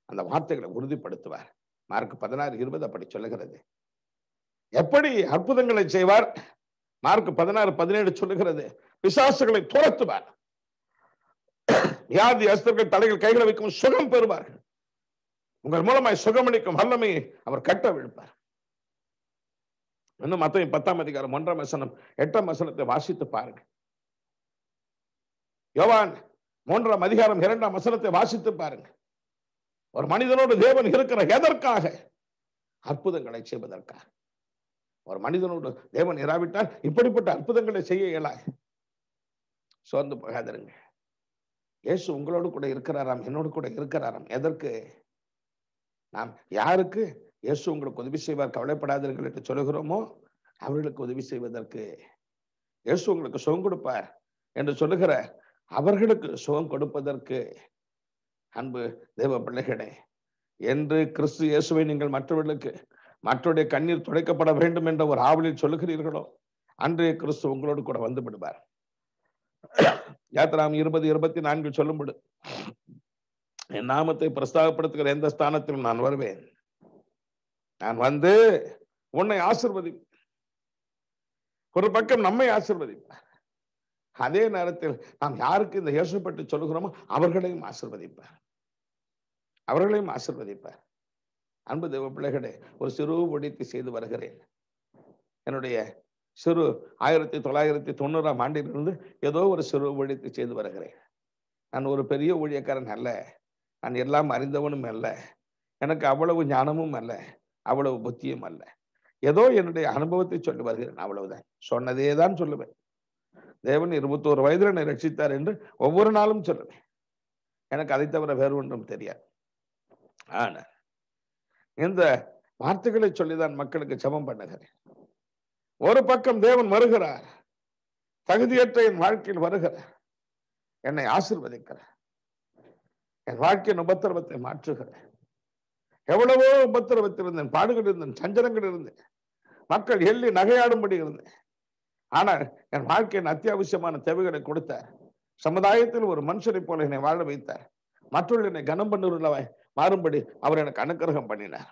அந்த வார்த்தைகளை உறுதிப்படுத்துவார். மார்க் 16:20 அப்படி சொல்லுகிறது. எப்படி அற்புதங்களை செய்வார்? மார்க் 16:17 சொல்லுகிறது, பிசாசுகளை துரத்துவார். வியாதி அஸ்தர்கள் தலைகள் கைகளை வைக்கும் சுகம் பெறுவார்கள். உங்கள் மூலமாய் சுகமளிக்கும் வல்லமையை அவர் கட்ட விழுப்பார். இன்னும் மத்தேயு 10ஆம் அதிகாரம் 1ஆம் வசனம் 8ஆம் வசனத்தை வாசித்து பாருங்க. யோவான் 3ஆம் அதிகாரம் 2ஆம் வசனத்தை வாசித்து பாருங்க. ஒரு மனிதனோடு தேவன் இருக்கிற எதற்காக? அற்புதங்களை செய்வதற்காக. ஒரு மனிதனோடு தேவன் இராவிட்டால் இப்படிப்பட்ட அற்புதங்களை செய்ய இயலாது. சோர்ந்து போகாதிருங்க. இயேசு உங்களோடு கூட இருக்கிறாராம், என்னோடு கூட இருக்கிறாராம். எதற்கு? நாம் யாருக்கு இயேசு உங்களுக்கு உதவி செய்வார் கவலைப்படாதீர்கள் என்று சொல்லுகிறோமோ அவர்களுக்கு உதவி செய்வதற்கு. இயேசு உங்களுக்கு சுகம் கொடுப்பார் என்று சொல்லுகிற அவர்களுக்கு சுகம் கொடுப்பதற்கு. அன்பு தேவ பிள்ளைகளே, என்று கிறிஸ்து இயேசுவை நீங்கள் மற்றவர்களுக்கு மற்றவருடைய கண்ணீர் துடைக்கப்பட வேண்டும் என்ற ஒரு ஆவலில் சொல்லுகிறீர்களோ, அன்றைய கிறிஸ்து உங்களோடு கூட வந்து விடுவார். யாத்திராம் 20:24 சொல்லும்படி, என் நாமத்தை பிரஸ்தாபப்படுத்துகிற எந்த ஸ்தானத்திலும் நான் வருவேன். நான் வந்து உன்னை ஆசீர்வதிப்பேன். ஒரு பக்கம் நம்மை ஆசீர்வதிப்பார், அதே நேரத்தில் நாம் யாருக்கு இந்த இயேசு பற்றி சொல்லுகிறோமோ அவர்களையும் ஆசீர்வதிப்பார். அவர்களையும் ஆசீர்வதிப்பார். அன்பு தேவ பிள்ளைகளே, ஒரு சிறு ஊழியத்தை செய்து வருகிறேன். என்னுடைய சிறு 1990ஆம் ஆண்டிலிருந்து ஏதோ ஒரு சிறு ஊழியத்தை செய்து வருகிறேன். நான் ஒரு பெரிய ஊழியக்காரன் அல்ல, நான் எல்லாம் அறிந்தவனும் அல்ல, எனக்கு அவ்வளவு ஞானமும் அல்ல, அவ்வளவு புத்தியும் அல்ல. ஏதோ என்னுடைய அனுபவத்தை சொல்லி வருகிறேன், அவ்வளவுதான். சொன்னதே தான் சொல்லுவேன். தேவன் 21 வயதில் என்னை ரட்சித்தார் என்று ஒவ்வொரு நாளும் சொல்லுவேன். எனக்கு அதை தவிர வேறு ஒன்றும் தெரியாது. ஆனா இந்த வார்த்தைகளை சொல்லிதான் மக்களுக்கு ஜெபம் பண்ணுகிறேன். ஒரு பக்கம் தேவன் வருகிறார், தகுதியற்ற என் வாழ்க்கையில் வருகிறார், என்னை ஆசீர்வதிக்கிறார், என் வாழ்க்கையின் உபத்திரவத்தை மாற்றுகிறார். எவ்வளவோ உபத்திரவத்தில் இருந்தேன், பாடுகள் இருந்தேன், சஞ்சலங்கள் இருந்தேன், மக்கள் எள்ளி நகையாடும்படி இருந்தேன். ஆனால் என் வாழ்க்கையின் அத்தியாவசியமான தேவைகளை கொடுத்தார். சமுதாயத்தில் ஒரு மனுஷனை போல என்னை வாழ வைத்தார். மற்றவர்கள் என்னை கனம் பண்ணுவர்களாய் மாறும்படி அவர் எனக்கு அனுக்கிரகம் பண்ணினார்.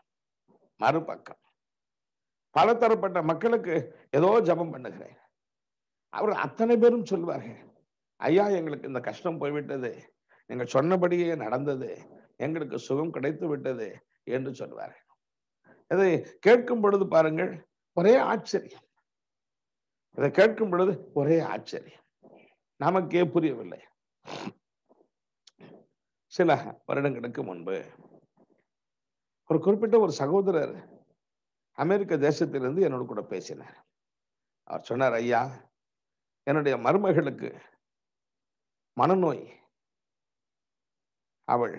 மறுபக்கம் பல தரப்பட்ட மக்களுக்கு ஏதோ ஜெபம் பண்ணுகிறேன். அவர்கள் அத்தனை பேரும் சொல்வார்கள், ஐயா எங்களுக்கு இந்த கஷ்டம் போய்விட்டது, நீங்கள் சொன்னபடியே நடந்தது, எங்களுக்கு சுகம் கிடைத்து விட்டது என்று சொல்வார்கள். இதை கேட்கும் பொழுது பாருங்கள், ஒரே ஆச்சரியம். இதை கேட்கும் பொழுது ஒரே ஆச்சரியம், நமக்கே புரியவில்லை. சில வருடங்களுக்கு முன்பு ஒரு குறிப்பிட்ட ஒரு சகோதரர் அமெரிக்க தேசத்திலிருந்து என்னோடு கூட பேசினார். அவர் சொன்னார், ஐயா என்னுடைய மருமகளுக்கு மனநோய், அவள்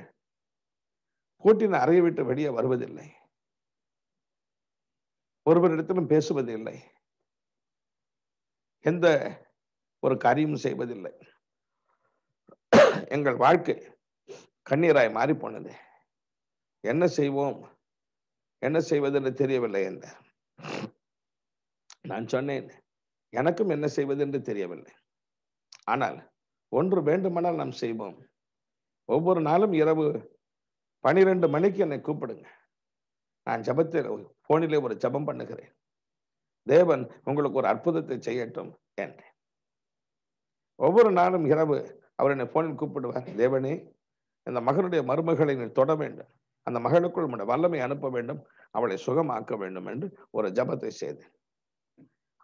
பூட்டின அறையை விட்டு வெளியே வருவதில்லை, ஒருவரிடத்திலும் பேசுவதில்லை, எந்த ஒரு காரியமும் செய்வதில்லை, எங்கள் வாழ்க்கை கண்ணீராய் மாறி போனது, என்ன செய்வோம் என்ன செய்வது என்று தெரியவில்லை என்றார். நான் சொன்னேன், எனக்கும் என்ன செய்வது என்று தெரியவில்லை, ஆனால் ஒன்று வேண்டுமானால் நாம் செய்வோம். ஒவ்வொரு நாளும் இரவு 12 மணிக்கு என்னை கூப்பிடுங்க, நான் ஜெபத்தில் போனிலே ஒரு ஜெபம் பண்ணுகிறேன், தேவன் உங்களுக்கு ஒரு அற்புதத்தை செய்யட்டும் என்றேன். ஒவ்வொரு நாளும் இரவு அவர் என்னை போனில் கூப்பிடுவார், தேவனே இந்த மகனுடைய மருமகளை நீ தொட வேண்டும், அந்த மகளுக்குள் உம்முடைய வல்லமை அனுப்ப வேண்டும், அவளை சுகமாக்க வேண்டும் என்று ஒரு ஜெபத்தை செய்தேன்.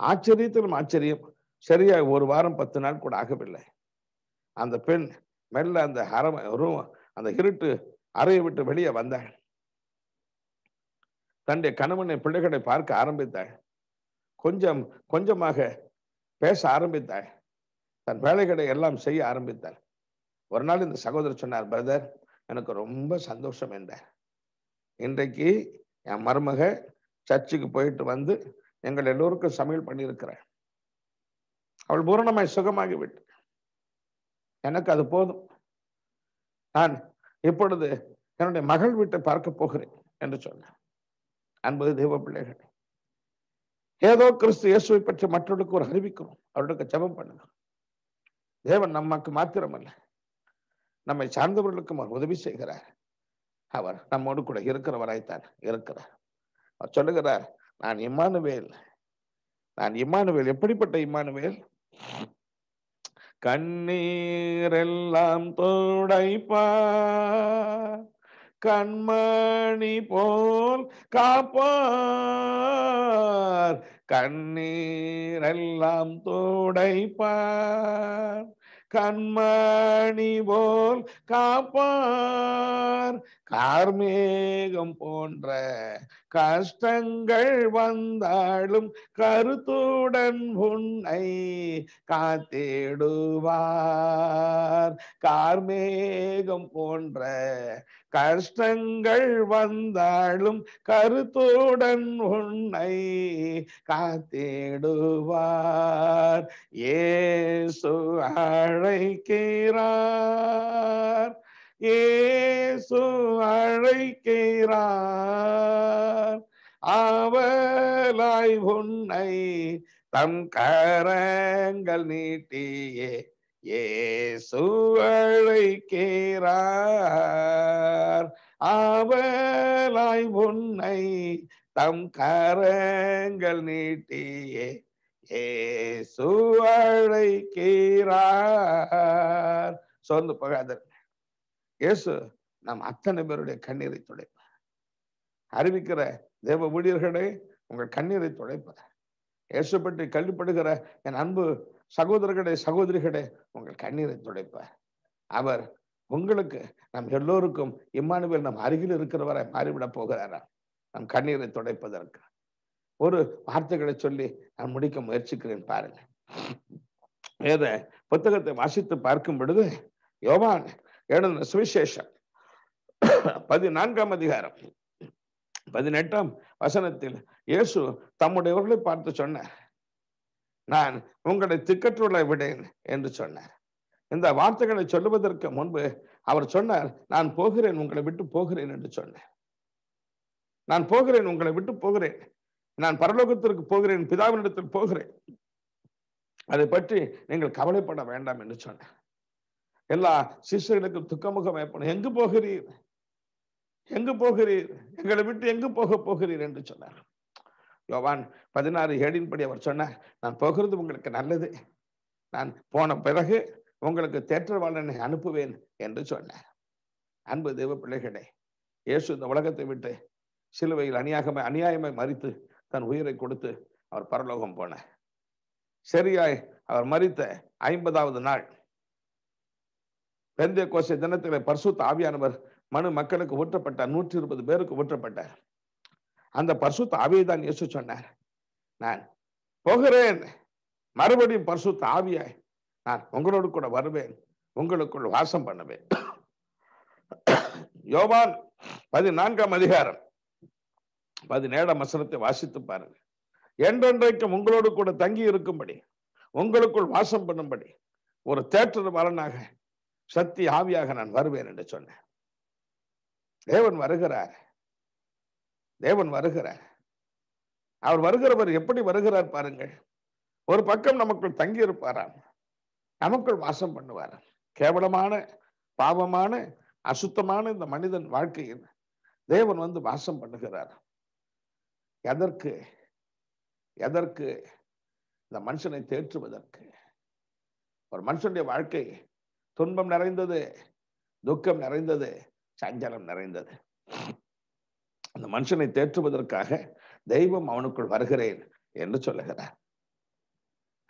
ஆச்சரியத்திலும் ஆச்சரியம், சரியா ஒரு வாரம் 10 நாள் கூட ஆகவில்லை. அந்த பெண் மெல்ல அந்த அந்த இருட்டு அறையை விட்டு வெளியே வந்தாள். தன்னுடைய கணவனை பிள்ளைகளை பார்க்க ஆரம்பித்தாள். கொஞ்சம் கொஞ்சமாக பேச ஆரம்பித்தாள். தன் வேலைகளை எல்லாம் செய்ய ஆரம்பித்தாள். ஒரு நாள் இந்த சகோதரர் சொன்னார், பிரதர் எனக்கு ரொம்ப சந்தோஷம் என்றார். இன்றைக்கு என் மருமக சர்ச்சுக்கு போயிட்டு வந்து எங்கள் எல்லோருக்கும் சமையல் பண்ணியிருக்கிறாள், அவள் பூரணமாய் சுகமாகி விட்டு, எனக்கு அது போதும், நான் இப்பொழுது என்னுடைய மகள் வீட்டை பார்க்க போகிறேன் என்று சொன்னார். அன்பது தேவ பிள்ளைகள், ஏதோ கிறிஸ்து இயேசுவை பற்றி மற்றவர்களுக்கு ஒரு அறிவிக்கிறோம், அவர்களுக்கு ஜெபம் பண்ணுங்க. தேவன் நமக்கு மாத்திரமல்ல, நம்மை சார்ந்தவர்களுக்கும் அவர் உதவி செய்கிறார். அவர் நம்மோடு கூட இருக்கிறவராய்த்தான் இருக்கிறார். அவர் சொல்லுகிறார், நான் இம்மானுவேல், நான் இம்மானுவேல். எப்படிப்பட்ட இம்மானுவேல்? கண்ணீரெல்லாம் துடைப்பார், கண்மணி போல் காப்பார், கண்ணீரெல்லாம் துடைப்பார், கண்மணி போல் காப்பார், கார்மேகம் போன்ற கஷ்டங்கள் வந்தாலும் கருத்துடன் உன்னை காத்திடுவார், கார்மேகம் போன்ற கஷ்டங்கள் வந்தாலும் கருத்துடன் உன்னை காத்திடுவார். இயேசு அழைக்கிறார், இயேசு அழைக்கிறார், ஆவலாய் உன்னை தம் கரங்கள் நீட்டியே இயேசு அழைக்கிறார். ஆவலாய் உன்னை தம் கரங்கள் நீட்டியே இயேசு அழைக்கிறார். சோர்ந்து போகாத. இயேசு நம் அத்தனை பேருடைய கண்ணீரை துடைப்பார். அறிவிக்கிற தேவ ஊழியர்களே, உங்கள் கண்ணீரை துடைப்பார். இயேசு பற்றி கேள்விப்படுகிற என் அன்பு சகோதரர்களே, சகோதரிகளே, உங்கள் கண்ணீரை துடைப்பார். அவர் உங்களுக்கு, நம் எல்லோருக்கும் இம்மானுவேல் நம் அருகில் இருக்கிறவரை மாறிவிடப் போகிறாரா? நம் கண்ணீரை துடைப்பதற்கு ஒரு வார்த்தைகளை சொல்லி நான் முடிக்க முயற்சிக்கிறேன். பாருங்க, வேத புத்தகத்தை வாசித்து பார்க்கும் பொழுது யோவான் எழுதின சுவிசேஷம் 14ஆம் அதிகாரம் 18ஆம் வசனத்தில் இயேசு தம்முடையவர்களை பார்த்து சொன்னார், நான் உங்களை திக்கற்றுள்ள விடேன் என்று சொன்னார். இந்த வார்த்தைகளை சொல்லுவதற்கு முன்பு அவர் சொன்னார், நான் போகிறேன், உங்களை விட்டு போகிறேன் என்று சொன்னார். நான் போகிறேன், உங்களை விட்டு போகிறேன், நான் பரலோகத்திற்கு போகிறேன், பிதாவினிடத்தில் போகிறேன், அதை பற்றி நீங்கள் கவலைப்பட வேண்டாம் என்று சொன்னார். எல்லா சிஷ்யர்களுக்கும் துக்கமுகம் ஏற்படும். எங்கு போகிறீர், எங்கு போகிறீர், எங்களை விட்டு எங்கு போக போகிறீர் என்று சொன்னார். யோவான் 16:7 படி அவர் சொன்னார், நான் போகிறது உங்களுக்கு நல்லது, நான் போன பிறகு உங்களுக்கு தேற்றவாளனை அனுப்புவேன் என்று சொன்னார். அன்பு தேவ பிள்ளைகளே, இயேசு இந்த உலகத்தை விட்டு சிலுவையில் அநியாயமாய் மரித்து தன் உயிரை கொடுத்து அவர் பரலோகம் போனார். சரியாய் அவர் மரித்த 50வது நாள் பெந்தேகோஸ்தே தினத்திலே பரிசுத்த ஆவியானவர் மனு மக்களுக்கு ஊற்றப்பட்டார். 120 பேருக்கு ஊற்றப்பட்டார். அந்த பரிசுத்த ஆவியை தான் இயேசு சொன்னார், நான் போகிறேன், மறுபடியும் பரிசுத்த ஆவியாய் நான் உங்களோடு கூட வருவேன், உங்களுக்குள் வாசம் பண்ணுவேன். யோவான் 14ஆம் அதிகாரம் 17ஆம் வசனத்தை வாசித்து பாருங்க. என்றென்றைக்கும் உங்களோடு கூட தங்கி இருக்கும்படி, உங்களுக்குள் வாசம் பண்ணும்படி ஒரு தேற்றவாளனாக சக்தி ஆவியாக நான் வருவேன் என்று சொன்னேன். தேவன் வருகிறார், தேவன் வருகிறார். அவர் வருகிறவர் எப்படி வருகிறார் பாருங்கள். ஒரு பக்கம் நமக்குள் தங்கி இருப்பாராம், நமக்குள் வாசம் பண்ணுவாராம். கேவலமான, பாவமான, அசுத்தமான இந்த மனிதன் வாழ்க்கையில் தேவன் வந்து வாசம் பண்ணுகிறார். எதற்கு? எதற்கு? இந்த மனுஷனை தேற்றுவதற்கு. ஒரு மனுஷனுடைய வாழ்க்கை துன்பம் நிறைந்தது, துக்கம் நிறைந்தது, சஞ்சலம் நிறைந்தது. அந்த மனுஷனை தேற்றுவதற்காக தெய்வம் அவனுக்குள் வருகிறேன் என்று சொல்லுகிறார்.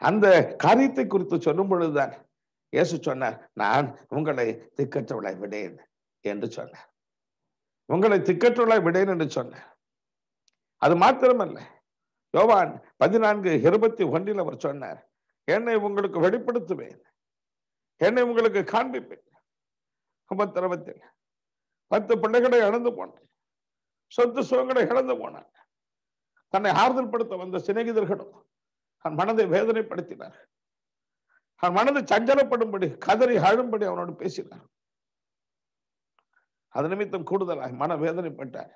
அந்த காரியத்தை குறித்து சொல்லும் பொழுதுதான் இயேசு சொன்னார், நான் உங்களை திக்கற்றவளாய் விடேன் என்று சொன்னார். உங்களை திக்கற்றவளாய் விடேன் என்று சொன்னார். அது மாத்திரமல்ல, யோவான் 14:21 அவர் சொன்னார், என்னை உங்களுக்கு வெளிப்படுத்துவேன், என்னை உங்களுக்கு காண்பிப்பேன். உபத்திரவத்தில் 10 பிள்ளைகளை இழந்து போனான், சொத்து சுகங்களை இழந்து போனான். தன்னை ஆறுதல் படுத்த வந்த சிநேகிதர்களும் அவன் மனதை வேதனைப்படுத்தினார். அவன் மனதை சஞ்சலப்படும்படி, கதறி அழும்படி அவனோடு பேசினார். அது நிமித்தம் கூடுதலாக மன வேதனைப்பட்டார்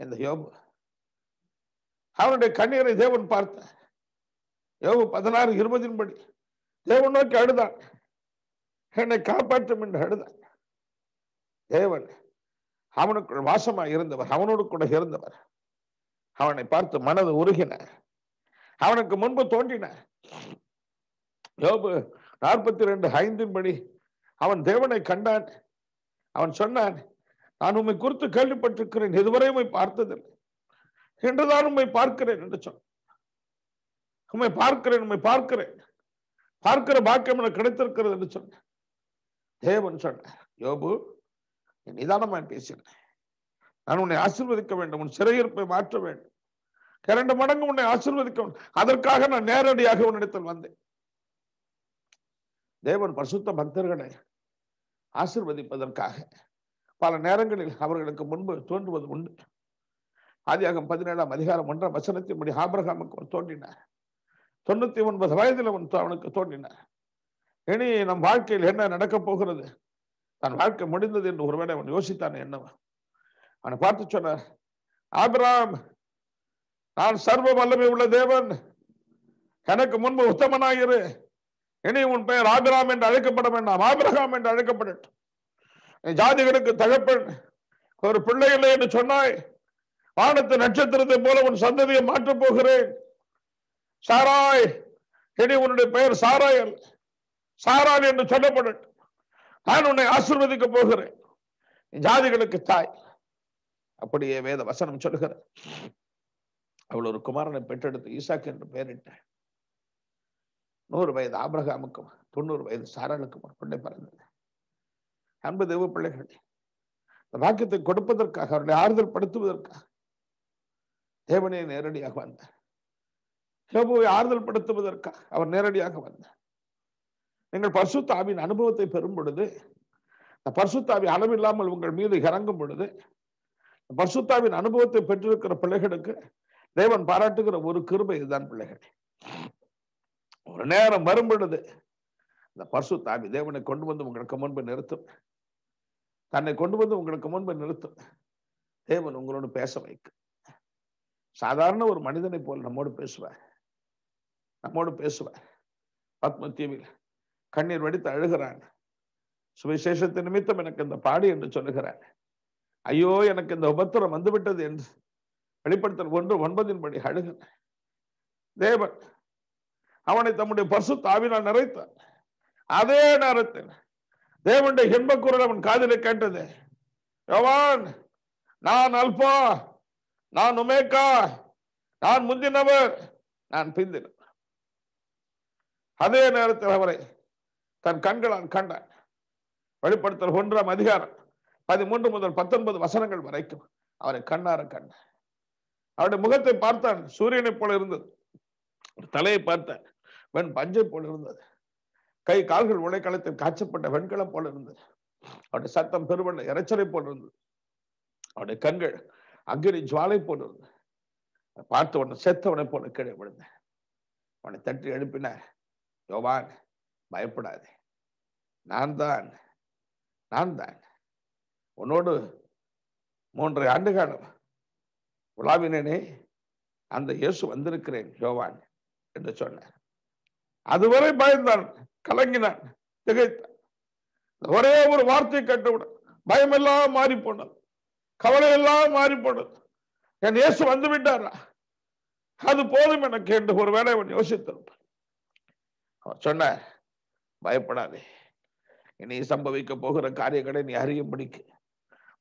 இந்த யோபு. அவனுடைய கண்ணீரை தேவன் பார்த்தார். யோபு 16:20 படி தேவன் நோக்கி அழுதான், என்னை காப்பாற்றும் என்று அழுதான். தேவன் அவனுக்குள் வாசமாய் இருந்தவர், அவனோடு கூட இருந்தவர். அவனை பார்த்து மனது உருகினார், அவனுக்கு முன்பு தோன்றினார். யோபு 42:5 படி அவன் தேவனை கண்டான். அவன் சொன்னான், நான் உம்மை குறித்து கேள்விப்பட்டிருக்கிறேன், இதுவரை உம்மை பார்த்ததில்லை, என்றுதான் உம்மை பார்க்கிறேன் என்று சொன்னான். உம்மை பார்க்கிறேன், உம்மை பார்க்கிறேன், பார்க்கிற பாக்கியம் எனக்கு கிடைத்திருக்கிறது என்று சொன்ன. தேவன் சொன்னார், யோபு நிதானமாய் பேசினேன், நான் உன்னை ஆசீர்வதிக்க வேண்டும், உன் சிறையிருப்பை மாற்ற வேண்டும், 2 மடங்கு உன்னை ஆசீர்வதிக்க வேண்டும், அதற்காக நான் நேரடியாக உன்னிடத்தில் வந்தேன். தேவன் பரிசுத்த பக்தர்களை ஆசீர்வதிப்பதற்காக பல நேரங்களில் அவர்களுக்கு முன்பு தோன்றுவது உண்டு. ஆதியாகமம் 17ஆம் அதிகாரம் 1ஆம் வசனத்தின்படி ஆபிரகாமுக்கு அவன் தோன்றினார். 99 வயதில் அவனுக்கு தோன்றினார். இனி நம் வாழ்க்கையில் என்ன நடக்கப் போகிறது, தன் வாழ்க்கை முடிந்தது என்று ஒருவேளை அவன் யோசித்தான். என்னவா அவனை பார்த்து சொன்னார், ஆபிரகாம் நான் சர்வ வல்லமை உள்ள தேவன், எனக்கு முன்பு உத்தமனாயிரு, இனி உன் பெயர் ஆபிரகாம் என்று அழைக்கப்பட வேண்டாம், ஆபிரகாம் என்று அழைக்கப்படட்டும். ஜாதிகளுக்கு தகப்பன், ஒரு பிள்ளை இல்லை என்று சொன்னாய், வானத்து நட்சத்திரத்தை போல உன் சந்ததியை மாற்றப் போகிறேன். சாராய், இனி உன்னுடைய பெயர் சாராய் அல்ல, சாராள் என்று சொல்லப்படட்டும். நான் உன்னை ஆசீர்வதிக்க போகிறேன், ஜாதிகளுக்கு தாய். அப்படியே வேத வசனம் சொல்லுகிற அவள் ஒரு குமாரனை பெற்றெடுத்து ஈசாக்கு என்று பெயரிட்ட. 100 வயது ஆபிரகாமுக்கும் 90 வயது சாராளுக்கும் ஒரு பிள்ளை பிறந்தது. அன்பு தேவ பிள்ளைகள், இந்த வாக்கியத்தை கொடுப்பதற்காக, அவர்களை ஆறுதல் படுத்துவதற்காக தேவனே நேரடியாக வந்தார். யோபுவை ஆறுதல் படுத்துவதற்காக அவர் நேரடியாக வந்தார். நீங்கள் பரிசுத்த ஆவியின் அனுபவத்தை பெறும் பொழுது, பரிசுத்த ஆவி அளவில்லாமல் உங்கள் மீது இறங்கும் பொழுது, பரிசுத்த ஆவியின் அனுபவத்தை பெற்றிருக்கிற பிள்ளைகளுக்கு தேவன் பாராட்டுகிற ஒரு கிருபை இதுதான். பிள்ளைகள், ஒரு நேரம் வரும் பொழுது இந்த பரிசுத்த ஆவி தேவனை கொண்டு வந்து உங்களுக்கு முன்பு நிறுத்தும், தன்னை கொண்டு வந்து உங்களுக்கு முன்பு நிறுத்தும். தேவன் உங்களோடு பேச வைக்கும். சாதாரண ஒரு மனிதனை போல் நம்மோடு பேசுவார். பத்ம தீவில் கண்ணீர் வடித்து அழுகிறான். சுவிசேஷத்தின் நிமித்தம் எனக்கு இந்த பாடு என்று சொல்லுகிறான். ஐயோ, எனக்கு இந்த உபத்திரம் வந்துவிட்டது என்று வெளிப்படுத்தல் 1:9 அழுகிறான். தேவன் அவனை தம்முடைய பரிசுத்த ஆவியினால் நிறைத்தார். அதே நேரத்தில் தேவனுடைய இன்ப குரல் அவன் காதிலே கேட்டது. யோவான், நான் அல்பா, நான் ஒமேகா, நான் முந்தினவர், நான் பிந்தினவர். அதே நேரத்தில் அவரை தன் கண்களால் கண்டான். வெளிப்படுத்தல் 1:13 முதல் 19 வசனங்கள் வரைக்கும் அவரை கண்ணார கண்டான். அவருடைய முகத்தை பார்த்தான், சூரியனை போல இருந்தது. தலையை பார்த்தான், வெண் பஞ்சை போல இருந்தது. கை கால்கள் உலைக்களத்தில் காய்ச்சப்பட்ட வெண்கலம் போல இருந்தது. அவருடைய சத்தம் பெருவெள்ள இறைச்சலை போல இருந்தது. அவருடைய கண்கள் அக்கினி ஜுவாலை போல இருந்தது. பார்த்து உடனே செத்தவனை போல கீழே விழுந்த. அவனை தட்டி எழுப்பினார். யோவான், பயப்படாதே, நான் தான் உன்னோடு 3 ஆண்டு காலம் உலாவினே, அந்த இயேசு வந்திருக்கிறேன் யோவான் என்று சொன்னார். அதுவரை பயந்தான், கலங்கினான், திகைத்தான். ஒரே ஒரு வார்த்தை கேட்டவுடன் பயம் எல்லாம் மாறி போனது, கவலை எல்லாம் மாறி போனது. என் இயேசு வந்து விட்டாரா, அது போதும் எனக்கு என்று ஒருவேளை அவன் யோசித்திருப்பான். அவன் சொன்னார், பயப்படாதே, இனி சம்பவிக்க போகிற காரியங்களை நீ அறியும்படிக்கு,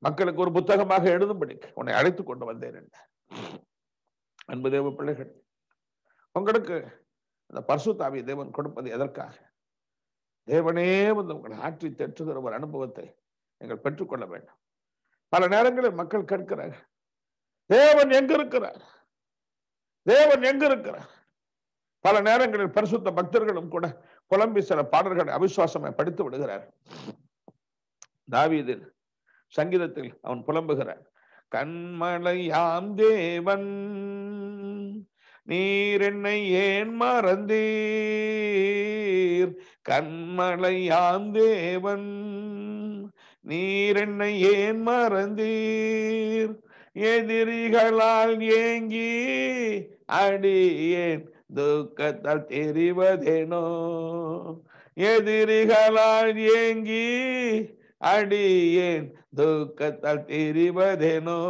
மக்களுக்கு ஒரு புத்தகமாக எழுதும்படிக்கு உன்னை அழைத்துக் கொண்டு வந்தேன் என்றார். அன்பு தேவ பிள்ளைகள், உங்களுக்கு அந்த பரிசுத்த ஆவியை தேவன் கொடுப்பது எதற்காக? தேவனே வந்து உங்களை ஆற்றி தேற்றுகிற ஒரு அனுபவத்தை நீங்கள் பெற்றுக்கொள்ள வேண்டும். பல நேரங்களில் மக்கள் கேட்கிறார்கள், தேவன் எங்க இருக்கிறார், தேவன் எங்க இருக்கிறார்? பல நேரங்களில் பரிசுத்த பக்தர்களும் கூட புலம்பி சில பாடல்களை அவிசுவாசமாய் படித்து விடுகிறார். தாவீதின் சங்கீதத்தில் அவன் புலம்புகிறான். கண்மலையாம் தேவன், நீர் என்னை ஏன் மறந்தீர்? கண்மலையாம் தேவன், நீர் என்னை ஏன் மறந்தீர்? எதிரிகளால் ஏங்கி அடியேன் துக்கத்தால் தெரிவதேனோ? எதிரிகளால் ஏங்கி அடியேன் துக்கத்தால் தெரிவதேனோ?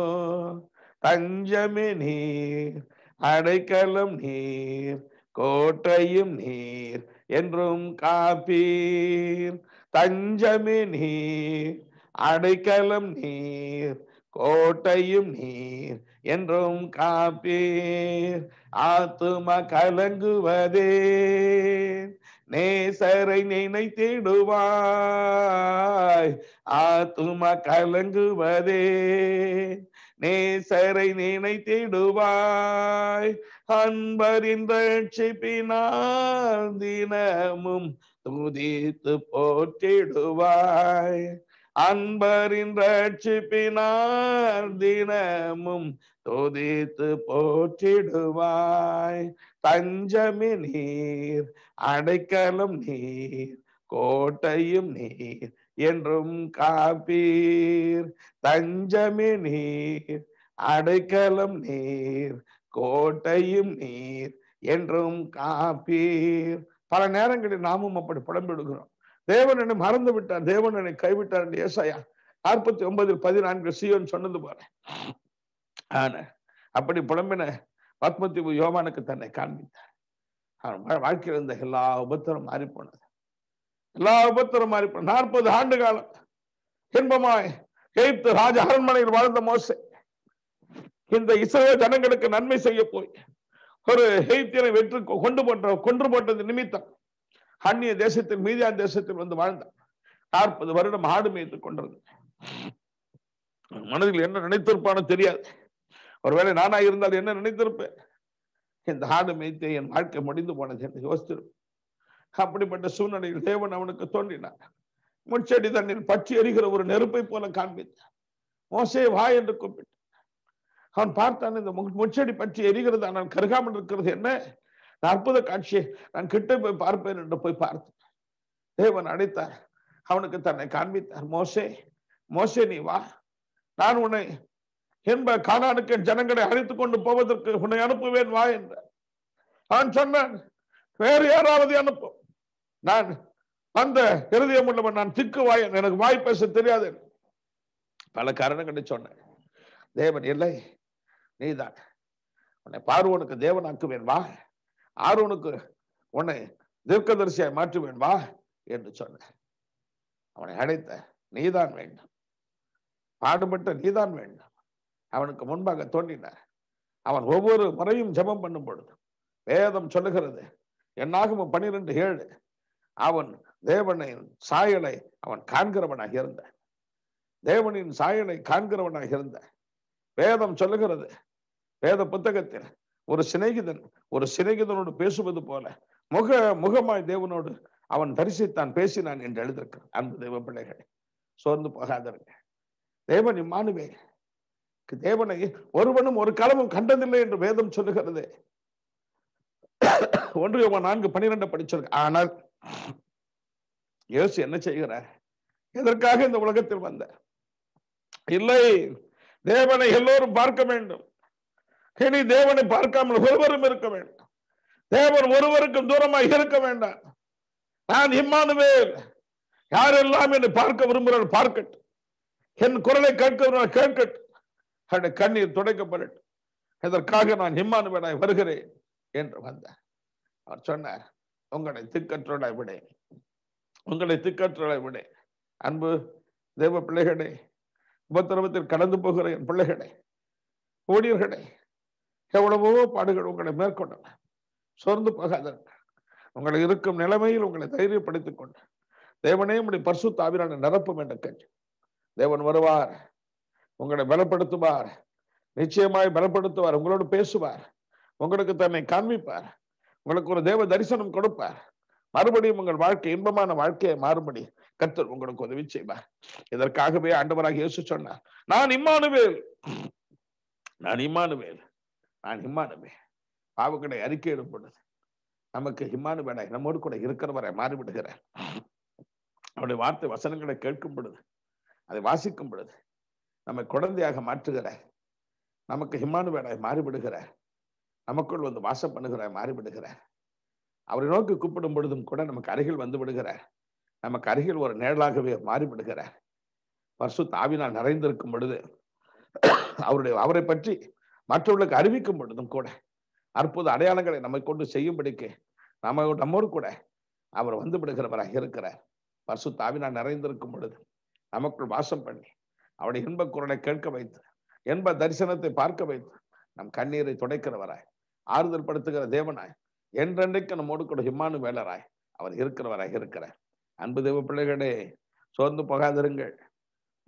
தஞ்சமே நீர், அடைக்கலம் நீர், கோட்டையும் நீர், என்றும் காப்பீர். தஞ்சமே நீர், அடைக்கலம் நீர், கோட்டையும் நீர், என்றும் காப்பீர். ஆத்துமா கலங்குவதே, நேசரை நினைத்திடுவாய். ஆத்துமா கலங்குவதே, நேசரை நினைத்திடுவாய். அன்பரின் ரட்சிப்பினால் தினமும் துதித்து போற்றிடுவாய். அன்பரின் ரட்சிப்பினால் தினமும் துதித்து போற்றிடுவாய். தஞ்சமே நீர், அடைக்கலம் நீர், கோட்டையும் நீர், என்றும் காப்பீர். தஞ்சமே நீர், அடைக்கலம் நீர், கோட்டையும் நீர் என்றும் காப்பீர். பல நேரங்களில் நாமும் அப்படி புலம்பிடுகிறோம். தேவன் என்னை மறந்து விட்டார், தேவன் என்னை கைவிட்டார் என்று ஏசாயா 49:14 சீயோன் சொன்னது போல. ஆனா அப்படி புலம்பின பத்மதீவு யோவானுக்கு தன்னை காண்பித்தார். அவன் வாழ்க்கையில் இருந்த எல்லா உபத்திரம் மாறி போனது. எல்லா உபத்திரம் மாறி போனது. 40 ஆண்டு காலம் இன்பமாய் எகிப்து ராஜ அரண்மனையில் வாழ்ந்த மோசே இந்த இஸ்ரவேல் ஜனங்களுக்கு நன்மை செய்ய போய் ஒரு எகிப்தியனை வெற்றி கொன்று போட்டது நிமித்தம் அந்நிய தேசத்தில் மீதியான் தேசத்தில் வந்து வாழ்ந்தார். 40 வருடம் ஆடு மேய்த்துக் கொண்டிருந்த மனதில் என்ன நினைத்திருப்பானோ தெரியாது. ஒருவேளை நானா இருந்தால் என்ன நினைத்திருப்பேன்? இந்த ஆடு மேய்த்து என் வாழ்க்கை முடிந்து போனது என்று யோசித்திருப்பேன். அப்படிப்பட்ட சூழ்நிலையில் தேவன் அவனுக்கு தோன்றினார். முச்செடி தண்ணீர் பற்றி எரிகிற ஒரு நெருப்பை போல காண்பித்தார். மோசே வா என்று கூப்பிட்டு அவன் பார்த்தான். இந்த முச்செடி பற்றி எரிகிறது, ஆனால் கருகாமல் இருக்கிறது. என்ன அற்புத காட்சியை நான் கிட்ட போய் பார்ப்பேன் என்று போய் பார்த்தேன். தேவன் அழைத்தார், அவனுக்கு தன்னை காண்பித்தார். மோசே மோசே நீ வா, நான் உன்னை என்ப கானானுக்கு ஜனங்களை அழைத்துக் கொண்டு போவதற்கு உன்னை அனுப்புவேன் வா என்ற. அவன் சொன்னான், வேறு யாராவது அனுப்பும், நான் அந்த இருதயம் உள்ளவன், நான் திக்கு வாயன், எனக்கு வாய் பேச தெரியாது. பல காரணங்களை சொன்னேன். தேவன் இல்லை, நீதான் உன்னை பார்வோனுக்கு தேவனாக்குவேன் வா, ஆரோனுக்கு உன்னை தீர்க்கதரிசியாய் மாற்றுவேன் வா என்று சொன்ன. அவனை அழைத்த நீதான் வேண்டும், பாடுபட்ட நீதான் வேண்டும். அவனுக்கு முன்பாக தோன்றினார். அவன் ஒவ்வொரு முறையும் ஜெபம் பண்ணும் பொழுது வேதம் சொல்லுகிறது, என்னாகும் 12:7 அவன் தேவனின் சாயலை அவன் காண்கிறவனாக இருந்தான். தேவனின் சாயலை காண்கிறவனாக இருந்தான். வேதம் சொல்லுகிறது, வேத புத்தகத்தில் ஒரு சிநேகிதனோடு பேசுவது போல முகமாய் தேவனோடு அவன் தரிசித்தான், பேசினான் என்று எழுதியிருக்கிறான். அன்பு தேவ பிள்ளைகளை, சோர்ந்து போகாதீங்க. தேவன் இம்மானுவேல், தேவனை ஒருவனும் ஒரு காலமும் கண்டதில்லை என்று வேதம் சொல்லுகிறது. 1 யோவான் 4:12 படிச்சிருக்க. ஆனால் இயேசு என்ன செய்கிறார்? எதற்காக இந்த உலகத்தில் வந்த? இல்லை, தேவனை எல்லோரும் பார்க்க வேண்டும். இனி தேவனை பார்க்காமல் ஒருவரும் இருக்க வேண்டும். தேவன் ஒருவருக்கும் தூரமாக இருக்க வேண்டாம். நான் இம்மானுவேல், யாரெல்லாம் என்னை பார்க்க விரும்புகிறார்கள் பார்க்கட்டும், என் குரலை கேட்கிறவர்கள் கேட்கட்டும், அவருடைய கண்ணீர் துடைக்கப்படட்டும். இதற்காக நான் இம்மானுவேலாய் வருகிறேன் என்று வந்தார். அவர் சொன்னார், உங்களை திக்கற்றோடாய் விட, உங்களை திக்கற்றோடாய் விட. அன்பு தேவ பிள்ளைகளே, உபத்திரவத்தில் கடந்து போகிற என் பிள்ளைகளே, ஊழியர்களே, எவ்வளவோ பாடுகள் உங்களை மேற்கொண்டன. சோர்ந்து போகாதீர்கள். உங்களை இருக்கும் நிலைமையில் உங்களை தைரியப்படுத்திக் கொண்டு தேவனே உடைய பரிசுத்த ஆவியானவரை நிரப்பும் என்று கேட்டு தேவன் வருவார், உங்களை பலப்படுத்துவார், நிச்சயமாய் பலப்படுத்துவார், உங்களோடு பேசுவார், உங்களுக்கு தன்னை காண்பிப்பார், உங்களுக்கு ஒரு தேவ தரிசனம் கொடுப்பார். மறுபடியும் உங்கள் வாழ்க்கை இன்பமான வாழ்க்கையை மாறுபடி கர்த்தர் உங்களுக்கு உதவி செய்வார். இதற்காகவே ஆண்டவராக இயேசு சொன்னார், நான் இம்மானுவேல், நான் இம்மானுவேல், நான் இம்மானுவேல். பாவங்களை அறிக்கையிடும் பொழுது நமக்கு இம்மானுவேலாய் நம்மோடு கூட இருக்கிறவரை மாறிவிடுகிறார். அவருடைய வார்த்தை வசனங்களை கேட்கும் பொழுது, அதை வாசிக்கும் பொழுது நம்மை குழந்தையாக மாற்றுகிறார். நமக்கு இம்மானுவேலாய் மாறிவிடுகிறார். நமக்குள் வந்து வாசம் பண்ணுகிறார், மாறிவிடுகிறார். அவரை நோக்கி கூப்பிடும் பொழுதும் கூட நமக்கு அருகில் வந்து விடுகிறார். நமக்கு அருகில் ஒரு நிழலாகவே மாறிவிடுகிறார். பரிசுத்த ஆவியினால் நிறைந்திருக்கும் பொழுது அவரை பற்றி மற்றவர்களுக்கு அறிவிக்கும் பொழுதும் கூட அற்புத அடையாளங்களை நம்மை கொண்டு செய்யும்படிக்கு நம்மோடு கூட அவர் வந்து விடுகிறவராக இருக்கிறார். பரிசுத்த ஆவியினால் நிறைந்திருக்கும் பொழுது நமக்குள் வாசம் பண்ணி அவருடைய இன்ப குரலை கேட்க வைத்து, இன்ப தரிசனத்தை பார்க்க வைத்து, நம் கண்ணீரை துடைக்கிறவராய், ஆறுதல் படுத்துகிற தேவனாய், என்றென்றைக்கு நம்மோடு கூட இம்மானுவேலராய் அவர் இருக்கிறவராக இருக்கிறார். அன்பு தேவ பிள்ளைகளே, சோர்ந்து போகாதிருங்கள்.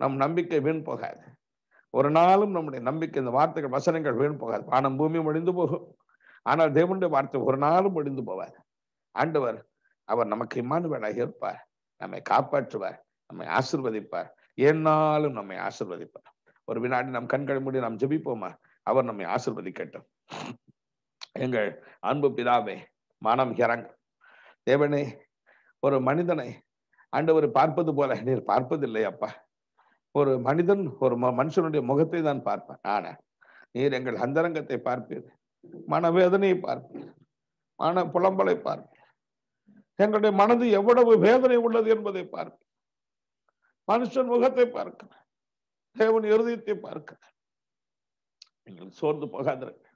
நம் நம்பிக்கை வீண் போகாது. ஒரு நாளும் நம்முடைய நம்பிக்கை, இந்த வார்த்தைகள் வசனங்கள் வீண் போகாது. வானம் பூமியும் ஒழிந்து போகும், ஆனால் தேவனுடைய வார்த்தை ஒரு நாளும் ஒழிந்து போவார். ஆண்டவர் அவர் நமக்கு இம்மானுவேலாக இருப்பார், நம்மை காப்பாற்றுவார், நம்மை ஆசீர்வதிப்பார், எந்நாளும் நம்மை ஆசீர்வதிப்பார். ஒரு வினாடி நம் கண்களை மூடி நாம் ஜெபிப்போமா? அவர் நம்மை ஆசீர்வதிக்கட்டும். எங்கள் அன்பு பிதாவே, மனம் இறங்க தேவனே, ஒரு மனிதனை ஆண்டவர் பார்ப்பது போல நீர் பார்ப்பதில்லை அப்பா. ஒரு மனிதன் ஒரு மனுஷனுடைய முகத்தை தான் பார்ப்பான், ஆனா நீர் எங்கள் அந்தரங்கத்தை பார்ப்பீர். மனவேதனையை பார்ப்பீர், மன புலம்பலை பார்ப்பீர். எங்களுடைய மனது எவ்வளவு வேதனை உள்ளது என்பதை பார்ப்பீர். மனுஷன் முகத்தை பார்க்கிறேன், தேவன் இருதயத்தை பார்க்கிறேன். நீங்கள் சோர்ந்து போகாதிருங்க,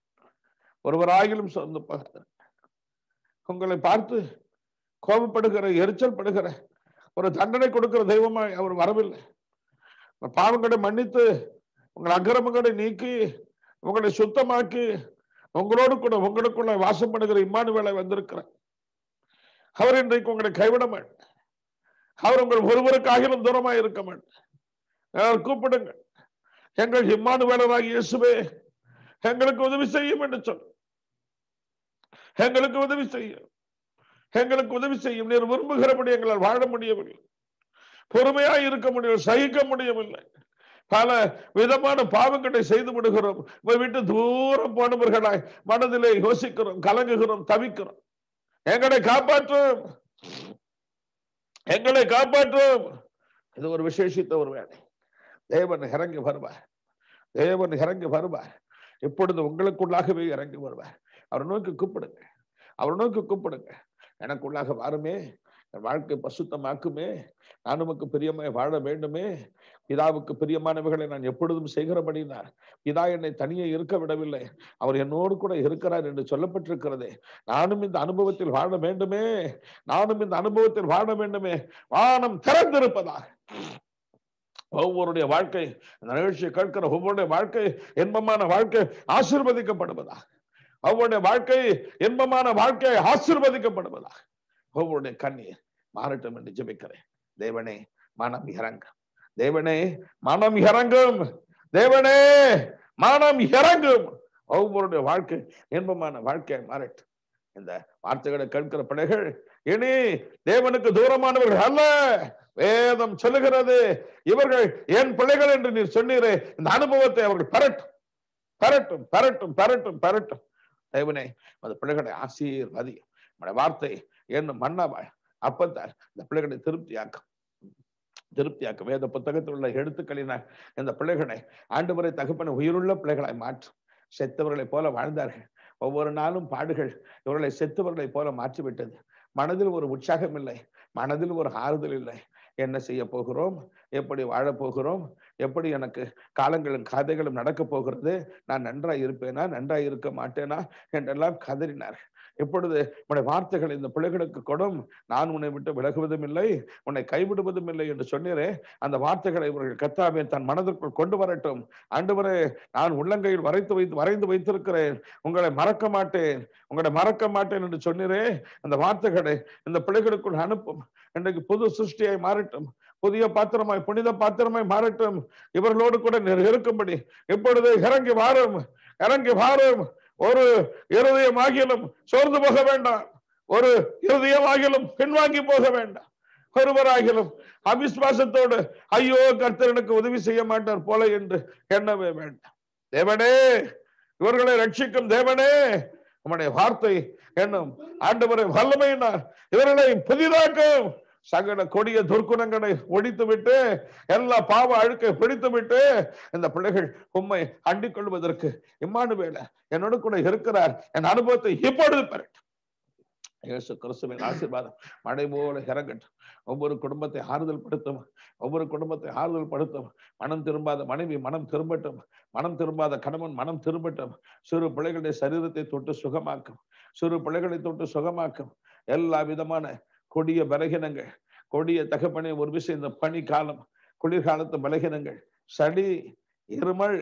ஒருவராகிலும் சோர்ந்து போகாதிருங்க. உங்களை பார்த்து கோபப்படுகிற, எரிச்சல் படுகிற, ஒரு தண்டனை கொடுக்கிற தெய்வமாய் அவர் வரவில்லை. பாவங்களை மன்னித்து உங்கள் அக்கிரமங்களை நீக்கி உங்களை சுத்தமாக்கி உங்களோடு கூட உங்களுக்குள்ள வாசப்படுகிற இம்மானுவேலை வந்திருக்கிறார். அவர் இன்றைக்கு உங்களை கைவிட மாட்டார். அவர் உங்கள் ஒருவருக்காகிலும் தூரமாய் இருக்க மாட்டார். கூப்பிடுங்க, எங்கள் இம்மானுவேலராகிய இயேசுவே எங்களுக்கு உதவி செய்யும் என்று சொல். எங்களுக்கு உதவி செய்யும், எங்களுக்கு உதவி செய்யும். நீர் விரும்புகிறபடி எங்களால் வாழ முடியவில்லை, பொறுமையாய் இருக்க முடியவில்லை, சகிக்க முடியவில்லை. பல விதமான பாவங்களை செய்து விடுகிறோம். விட்டு தூரம் போனவர்களாய் மனதிலே யோசிக்கிறோம், கலங்குகிறோம், தவிக்கிறோம். எங்களை காப்பாற்றும், எங்களை காப்பாற்றும். இது ஒரு விசேஷித்த ஒரு வேலை. தேவன் இறங்கி வருவார், தேவன் இறங்கி வருவார். இப்பொழுது உங்களுக்குள்ளாகவே இறங்கி வருவார். அவரை நோக்கி கூப்பிடுங்க, அவரை நோக்கி கூப்பிடுங்க. எனக்குள்ளாக வாருமே, என் வாழ்க்கை பசுத்தமாக்குமே, நான் உமக்கு பிரியமாய் வாழ வேண்டுமே, பிதாவுக்கு பிரியமானவைகளை நான் எப்பொழுதும் செய்கிறபடினார். பிதா என்னை தனியே இருக்க விடவில்லை, அவர் என்னோடு கூட இருக்கிறார் என்று சொல்லப்பட்டிருக்கிறதே. நானும் இந்த அனுபவத்தில் வாழ வேண்டுமே, நானும் இந்த அனுபவத்தில் வாழ வேண்டுமே. வானம் திறந்திருப்பதாக ஒவ்வொருடைய வாழ்க்கை, இந்த நிகழ்ச்சியை கேட்கிற ஒவ்வொருடைய வாழ்க்கை இன்பமான வாழ்க்கை ஆசீர்வதிக்கப்படுவதாக, ஒவ்வொருடைய வாழ்க்கை இன்பமான வாழ்க்கை ஆசீர்வதிக்கப்படுவதாக. ஒவ்வொருடைய கண்ணீர் மாறட்டும் என்று ஜெபிக்கிறேன். தேவனே மனம் இறங்கும், தேவனே மனம் இறங்கும், தேவனே மனம் இறங்கும். ஒவ்வொருடைய வாழ்க்கை இன்பமான வாழ்க்கையை மாறட்டும். இந்த வார்த்தைகளை கேட்கிற பிள்ளைகள் இனி தேவனுக்கு தூரமானவர்கள் அல்ல. வேதம் சொல்லுகிறது, இவர்கள் என் பிள்ளைகள் என்று நீர் சொன்னீரே. இந்த அனுபவத்தை அவர்கள் பெறட்டும், பெறட்டும், பெறட்டும், பெறட்டும், பெறட்டும். தேவனே அந்த பிள்ளைகளை ஆசீர்வதியும். வார்த்தை என்னும் மன்னாவாய் அப்பத்தால் இந்த பிள்ளைகளை திருப்தியாக்கும், திருப்தியாக்கும். வேத புத்தகத்தில் உள்ள எழுத்துக்களினால் இந்த பிள்ளைகளை ஆண்டவரை தகப்பன உயிருள்ள பிள்ளைகளாய் மாற்றும். செத்தவர்களை போல வாழ்ந்தார்கள், ஒவ்வொரு நாளும் பாடுகள் இவர்களை செத்தவர்களை போல மாற்றிவிட்டது. மனதில் ஒரு உற்சாகம் இல்லை, மனதில் ஒரு ஆறுதல் இல்லை. என்ன செய்ய போகிறோம், எப்படி வாழப் போகிறோம், எப்படி எனக்கு காலங்களும் கதைகளும் நடக்க போகிறது, நான் நன்றாய் இருப்பேனா, நன்றாய் இருக்க மாட்டேனா என்றெல்லாம் கதறினார். இப்பொழுது உன்னுடைய வார்த்தைகள் இந்த பிள்ளைகளுக்கு கொடும். நான் உன்னை விட்டு விலகுவதும் இல்லை, உன்னை கைவிடுவதும் இல்லை என்று சொன்னீரே. அந்த வார்த்தைகளை இவர்கள் கர்த்தாவே தன் மனதிற்குள் கொண்டு வரட்டும். ஆண்டவரே, நான் உள்ளங்கையில் வரைந்து வைத்திருக்கிறேன், உங்களை மறக்க மாட்டேன், உங்களை மறக்க மாட்டேன் என்று சொன்னீரே. அந்த வார்த்தைகளை இந்த பிள்ளைகளுக்குள் அனுப்பும். இன்றைக்கு புது சிருஷ்டியாய் மாறட்டும், புதிய பாத்திரமாய், புனித பாத்திரமாய் மாறட்டும். இவர்களோடு கூட இருக்கும்படி இப்பொழுது இறங்கி வாரும், இறங்கி வாரும். ஒரு இருதயமாகிலும் சோர்ந்து போக வேண்டாம், ஒரு இருதயமாகிலும் பின்வாங்கி போக வேண்டாம். ஒருவராகிலும் அவிசுவாசத்தோடு ஐயோ கர்த்தர் எனக்கு உதவி செய்ய மாட்டார் போல என்று எண்ணவே வேண்டாம். தேவனே, இவர்களை ரட்சிக்கும் தேவனே, உம்முடைய வார்த்தை என்னும் ஆண்டவரை வல்லமையினார் இவர்களை புதிதாக்கும். சகல கொடிய துர்க்குணங்களை ஒழித்து விட்டு, எல்லா பாவ அழுக்கை பிடித்து விட்டு, இந்த பிள்ளைகள் உம்மை அண்டிக் கொள்வதற்கு இம்மானுவேல என்னோடு கூட இருக்கிறார். என் அனுபவத்தை இப்பொழுது பெறட்டும். இயேசு கிறிஸ்துவின் ஆசீர்வாதம் மழை போல இறங்கட்டும். ஒவ்வொரு குடும்பத்தை ஆறுதல் படுத்தும், ஒவ்வொரு குடும்பத்தை ஆறுதல் படுத்தும். மனம் திரும்பாத மனைவி மனம் திரும்பட்டும், மனம் திரும்பாத கணவன் மனம் திரும்பட்டும். சிறு பிள்ளைகளுடைய சரீரத்தை தொட்டு சுகமாக்கும், சிறு பிள்ளைகளை தொட்டு சுகமாக்கும். எல்லா விதமான கொடிய பலகீனங்கள், கொடிய தகப்பனை ஒரு விஷயம், இந்த பனி காலம், குளிர்காலத்து பலகீனங்கள், சளி, இருமல்,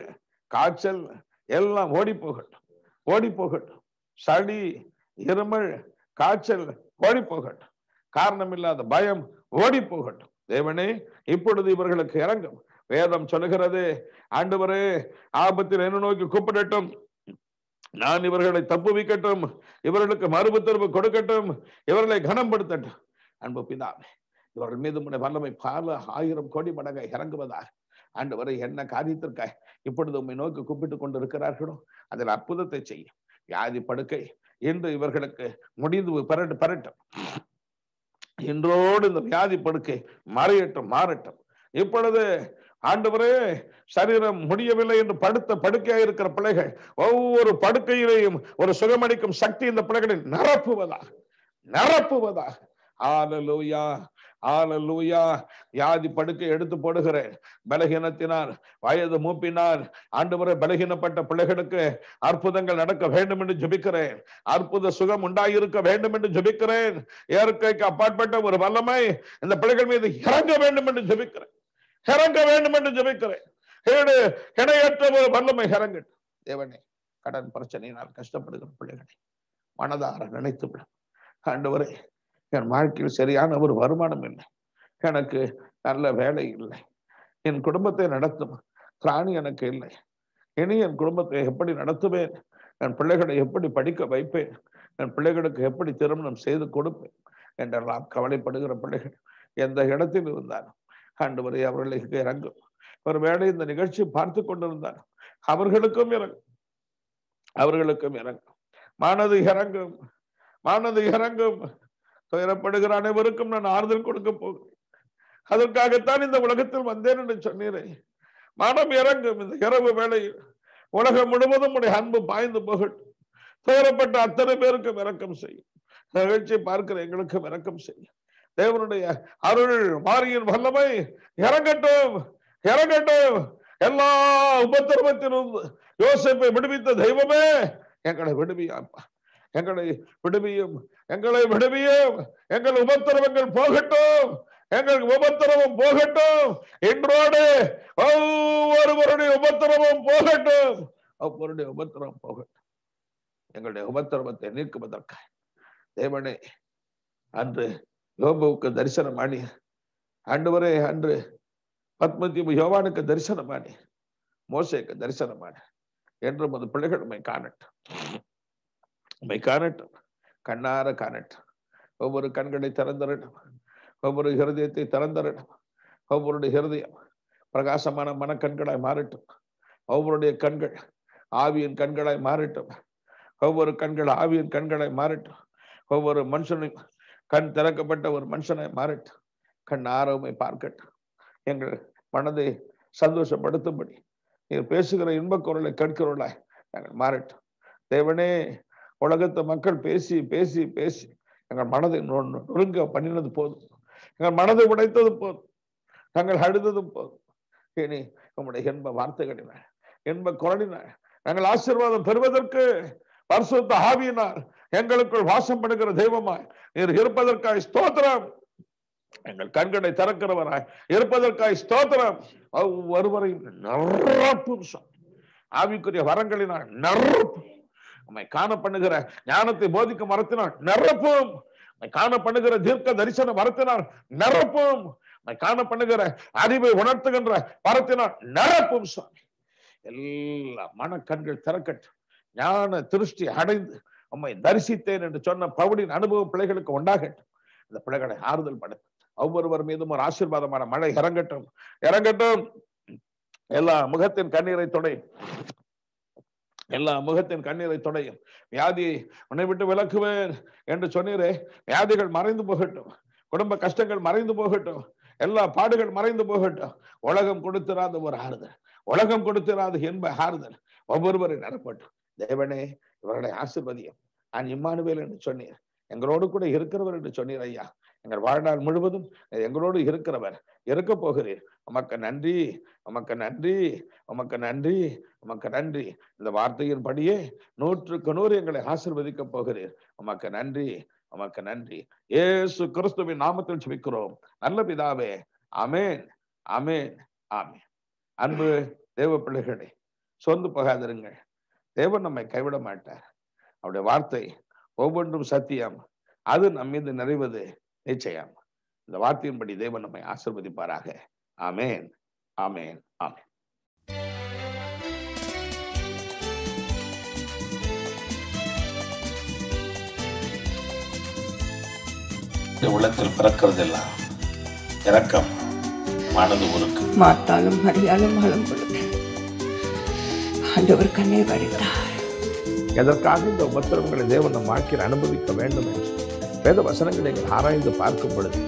காய்ச்சல் எல்லாம் ஓடி போகட்டும், ஓடி போகட்டும். சளி, இருமல், காய்ச்சல் ஓடி போகட்டும். காரணம் இல்லாத பயம் ஓடி போகட்டும். தேவனே, இப்பொழுது இவர்களுக்கு இறங்கும். வேதம் சொல்லுகிறது, ஆண்டவரே ஆபத்தில் என்ன நோக்கி கூப்பிடட்டும், நான் இவர்களை தப்புவிக்கட்டும், இவர்களுக்கு மறுபுத்தரவு கொடுக்கட்டும், இவர்களை கனப்படுத்தட்டும். அன்பு பிதாவே, இவர்கள் மீது உம்முடைய வல்லமை பல 1000 கோடி மடங்காய் இறங்குவதாக. ஆண்டவரை என்ன காரியத்திற்காய் இப்பொழுது உம்மை நோக்கி கூப்பிட்டு கொண்டு இருக்கிறார்களோ அதில் அற்புதத்தை செய்யும். வியாதி படுக்கை இன்று இவர்களுக்கு முடிந்து பெறட்டும். இன்றோடு இந்த வியாதி படுக்கை மறையட்டும், மாறட்டும். இப்பொழுது ஆண்டவரே, சரீரம் முடியவில்லை என்று படுத்த படுக்கையாக இருக்கிற பிள்ளைகள் ஒவ்வொரு படுக்கையிலையும் ஒரு சுகமளிக்கும் சக்தி இந்த பிள்ளைகளை நிரப்புவதாக நிரப்புவதாக. ஹல்லேலூயா, ஹல்லேலூயா. வியாதி படுக்கை எடுத்து போடுகிறேன். பலகீனத்தினால், வயது மூப்பினால் ஆண்டவரே பலகீனப்பட்ட பிள்ளைகளுக்கு அற்புதங்கள் நடக்க வேண்டும் என்று ஜெபிக்கிறேன். அற்புத சுகம் உண்டாயிருக்க வேண்டும் என்று ஜெபிக்கிறேன். இயற்கைக்கு அப்பாற்பட்ட ஒரு வல்லமை இந்த பிள்ளைகள் மீது இறங்க வேண்டும் என்று ஜெபிக்கிறேன். இறங்க வேண்டும் என்று ஜெபிக்கிறேன். இணையற்ற ஒரு வல்லமை இறங்கட்டும். தேவனே, கடன் பிரச்சனையினால் கஷ்டப்படுகிற பிள்ளைகளை மனதார நினைத்து விடும். ஆண்டவரே, என் வாழ்க்கையில் சரியான ஒரு வருமானம் இல்லை, எனக்கு நல்ல வேலை இல்லை, என் குடும்பத்தை நடத்தும் திராணி எனக்கு இல்லை, இனி என் குடும்பத்தை எப்படி நடத்துவேன், என் பிள்ளைகளை எப்படி படிக்க வைப்பேன், என் பிள்ளைகளுக்கு எப்படி திருமணம் செய்து கொடுப்பேன் என்றெல்லாம் கவலைப்படுகிற பிள்ளைகள் எந்த இடத்தில் இருந்தாலும் ஆண்டவரே அவர்களுக்கு இறங்கும். ஒருவேளை இந்த நிகழ்ச்சி பார்த்து கொண்டிருந்தார் அவர்களுக்கும் இறங்கும், அவர்களுக்கும் இறங்கும். மனது இறங்கும், மனது இறங்கும். துயரப்படுகிற அனைவருக்கும் நான் ஆறுதல் கொடுக்க போகிறேன். அதற்காகத்தான் இந்த உலகத்தில் வந்தேன் என்று சொன்னீரே. மனம் இறங்கும். இந்த இரவு வேளையில் உலகம் முழுவதும் உடைய அன்பு பாய்ந்து போகட்டும். துயரப்பட்ட அத்தனை பேருக்கும் இரக்கம் செய்யும். நிகழ்ச்சியை பார்க்கிற எங்களுக்கும் இரக்கம் செய்யும். தேவனுடைய அருள் மாரியின் வல்லமை இறங்கட்டும், இறங்கட்டும். எல்லா உபத்திரவத்திலிருந்து யோசேப்பை விடுவித்த தெய்வமே, எங்களை விடுவியாப்பா, எங்களை விடுவியும், எங்களை விடுவியும். எங்கள் உபத்திரவங்கள் போகட்டும், எங்கள் உபத்திரவம் போகட்டும். இன்றோடு ஒவ்வொருவருடைய உபத்திரவம் போகட்டும், ஒவ்வொருடைய உபத்திரவம் போகட்டும். எங்களுடைய உபத்திரவத்தை நீக்குவதற்காக தேவனே, அன்று யோபுவுக்கு தரிசனமானி, ஆண்டவரே அன்று பத்மதீபு யோவானுக்கு தரிசனமானி, மோசேக்கு தரிசனமானி, என்றும் அது பிள்ளைகள் உம்மை காணட்டும், உம்மை காணட்டும், கண்ணார காணட்டும். ஒவ்வொரு கண்களை திறந்தரட்டும், ஒவ்வொரு ஹிருதயத்தை திறந்தரட்டும். ஒவ்வொருடைய ஹிருதயம் பிரகாசமான மனக்கண்களாய் மாறட்டும். ஒவ்வொருடைய கண்கள் ஆவியின் கண்களாய் மாறட்டும். ஒவ்வொரு கண்கள் ஆவியின் கண்களாய் மாறட்டும். ஒவ்வொரு மனுஷனையும் கண் திறக்கப்பட்ட ஒரு மனுஷனாய் மாறட்டும். கண் ஆர்வமை பார்க்கட்டும். எங்கள் மனதை சந்தோஷப்படுத்தும்படி நீர் பேசுகிற இன்பக் குரலை கேட்கிறவர்களாய் நாங்கள் மாறட்டும். தேவனே, உலகத்து மக்கள் பேசி பேசி பேசி எங்கள் மனதை நொறுங்க பண்ணினது போதும், எங்கள் மனதை உடைத்தது போதும், நாங்கள் அழுதது போதும். இனி உம்முடைய இன்ப வார்த்தைகளினால், இன்ப குரலினால் நாங்கள் ஆசீர்வாதம் பெறுவதற்கு பரிசுத்த ஆவியினால் எங்களுக்குள் வாசம் பண்ணுகிற தெய்வமாய் நீர் இருப்பதற்காய் ஸ்தோத்திரம். எங்கள் கண்களை திறக்கிறவராய் இருப்பதற்காய் ஸ்தோத்திரம். ஒவ்வொருவரையும் நிரப்பும், ஆவிக்குரிய வரங்களினால் நிரப்பும். உம்மை காண பண்ணுகிற ஞானத்தை போதிக்க மரத்தினால் நிரப்பும். உம்மை காண பண்ணுகிற தீர்க்க தரிசன மரத்தினால் நிரப்பும். உம்மை காண பண்ணுகிற அறிவை உணர்த்துகின்ற மரத்தினால் நிரப்பும். சுவாமி, எல்லா மனக்கண்கள் திறக்கட்டும். ஞான திருஷ்டி அடைந்து உம்மை தரிசித்தேன் என்று சொன்ன பவுலின் அனுபவம் பிள்ளைகளுக்கு உண்டாகட்டும். இந்த பிள்ளைகளை ஆறுதல் படுத்த ஒவ்வொருவர் மீதும் ஒரு ஆசீர்வாதமான மழை இறங்கட்டும், இறங்கட்டும். எல்லா முகத்தின் கண்ணீரை தொடையும், எல்லா முகத்தின் கண்ணீரை தொடையும். வியாதியை உன்னை விட்டு விலக்குவேன் என்று சொன்னீரே, வியாதிகள் மறைந்து போகட்டும், குடும்ப கஷ்டங்கள் மறைந்து போகட்டும், எல்லா பாடுகள் மறைந்து போகட்டும். உலகம் கொடுத்திராத ஒரு ஆறுதல், உலகம் கொடுத்திராத என்ப ஆறுதல் ஒவ்வொருவரை நிரப்பட்டும். தேவனே, இவர்களை ஆசீர்வதியும். நான் இம்மானுவேல் என்று சொன்னீர், எங்களோடு கூட இருக்கிறவர் என்று சொன்னீர் ஐயா. எங்கள் வாழ்நாள் முழுவதும் எங்களோடு இருக்கிறவர், இருக்க போகிறீர். உமக்கு நன்றி, உமக்கு நன்றி, உமக்கு நன்றி, உமக்கு நன்றி. இந்த வார்த்தையின் படியே 100க்கு 100 எங்களை ஆசீர்வதிக்க போகிறீர். உமக்கு நன்றி, உமக்கு நன்றி. இயேசு கிறிஸ்துவின் நாமத்தில் ஜெபிக்கிறோம் நல்ல பிதாவே. ஆமென், ஆமென், ஆமென். அன்பு தேவ பிள்ளைகளே, சோர்ந்து போகாதிருங்கள். தேவன் நம்மை கைவிட மாட்டார். அவருடைய வார்த்தை ஒவ்வொன்றும் சத்தியம், அது நம் மீது நிறைவது நிச்சயம். இந்த வார்த்தையின்படி தேவன் நம்மை ஆசீர்வதிப்பாராக. ஆமென், ஆமென், ஆமென். உள்ளத்தில் பிறக்கிறதெல்லாம் இரக்கம், மனது உருக்கு. மார்த்தாலும் மரியாளும் மலம் பொழுது ஆண்டவர் கண்ணீர் வடித்தார். எதற்காக இந்த உபத்திரவங்களை தேவன் நம் வாழ்க்கையில் அனுபவிக்க வேண்டும் என்று வேத வசனங்களை ஆராய்ந்து பார்க்கும் பொழுது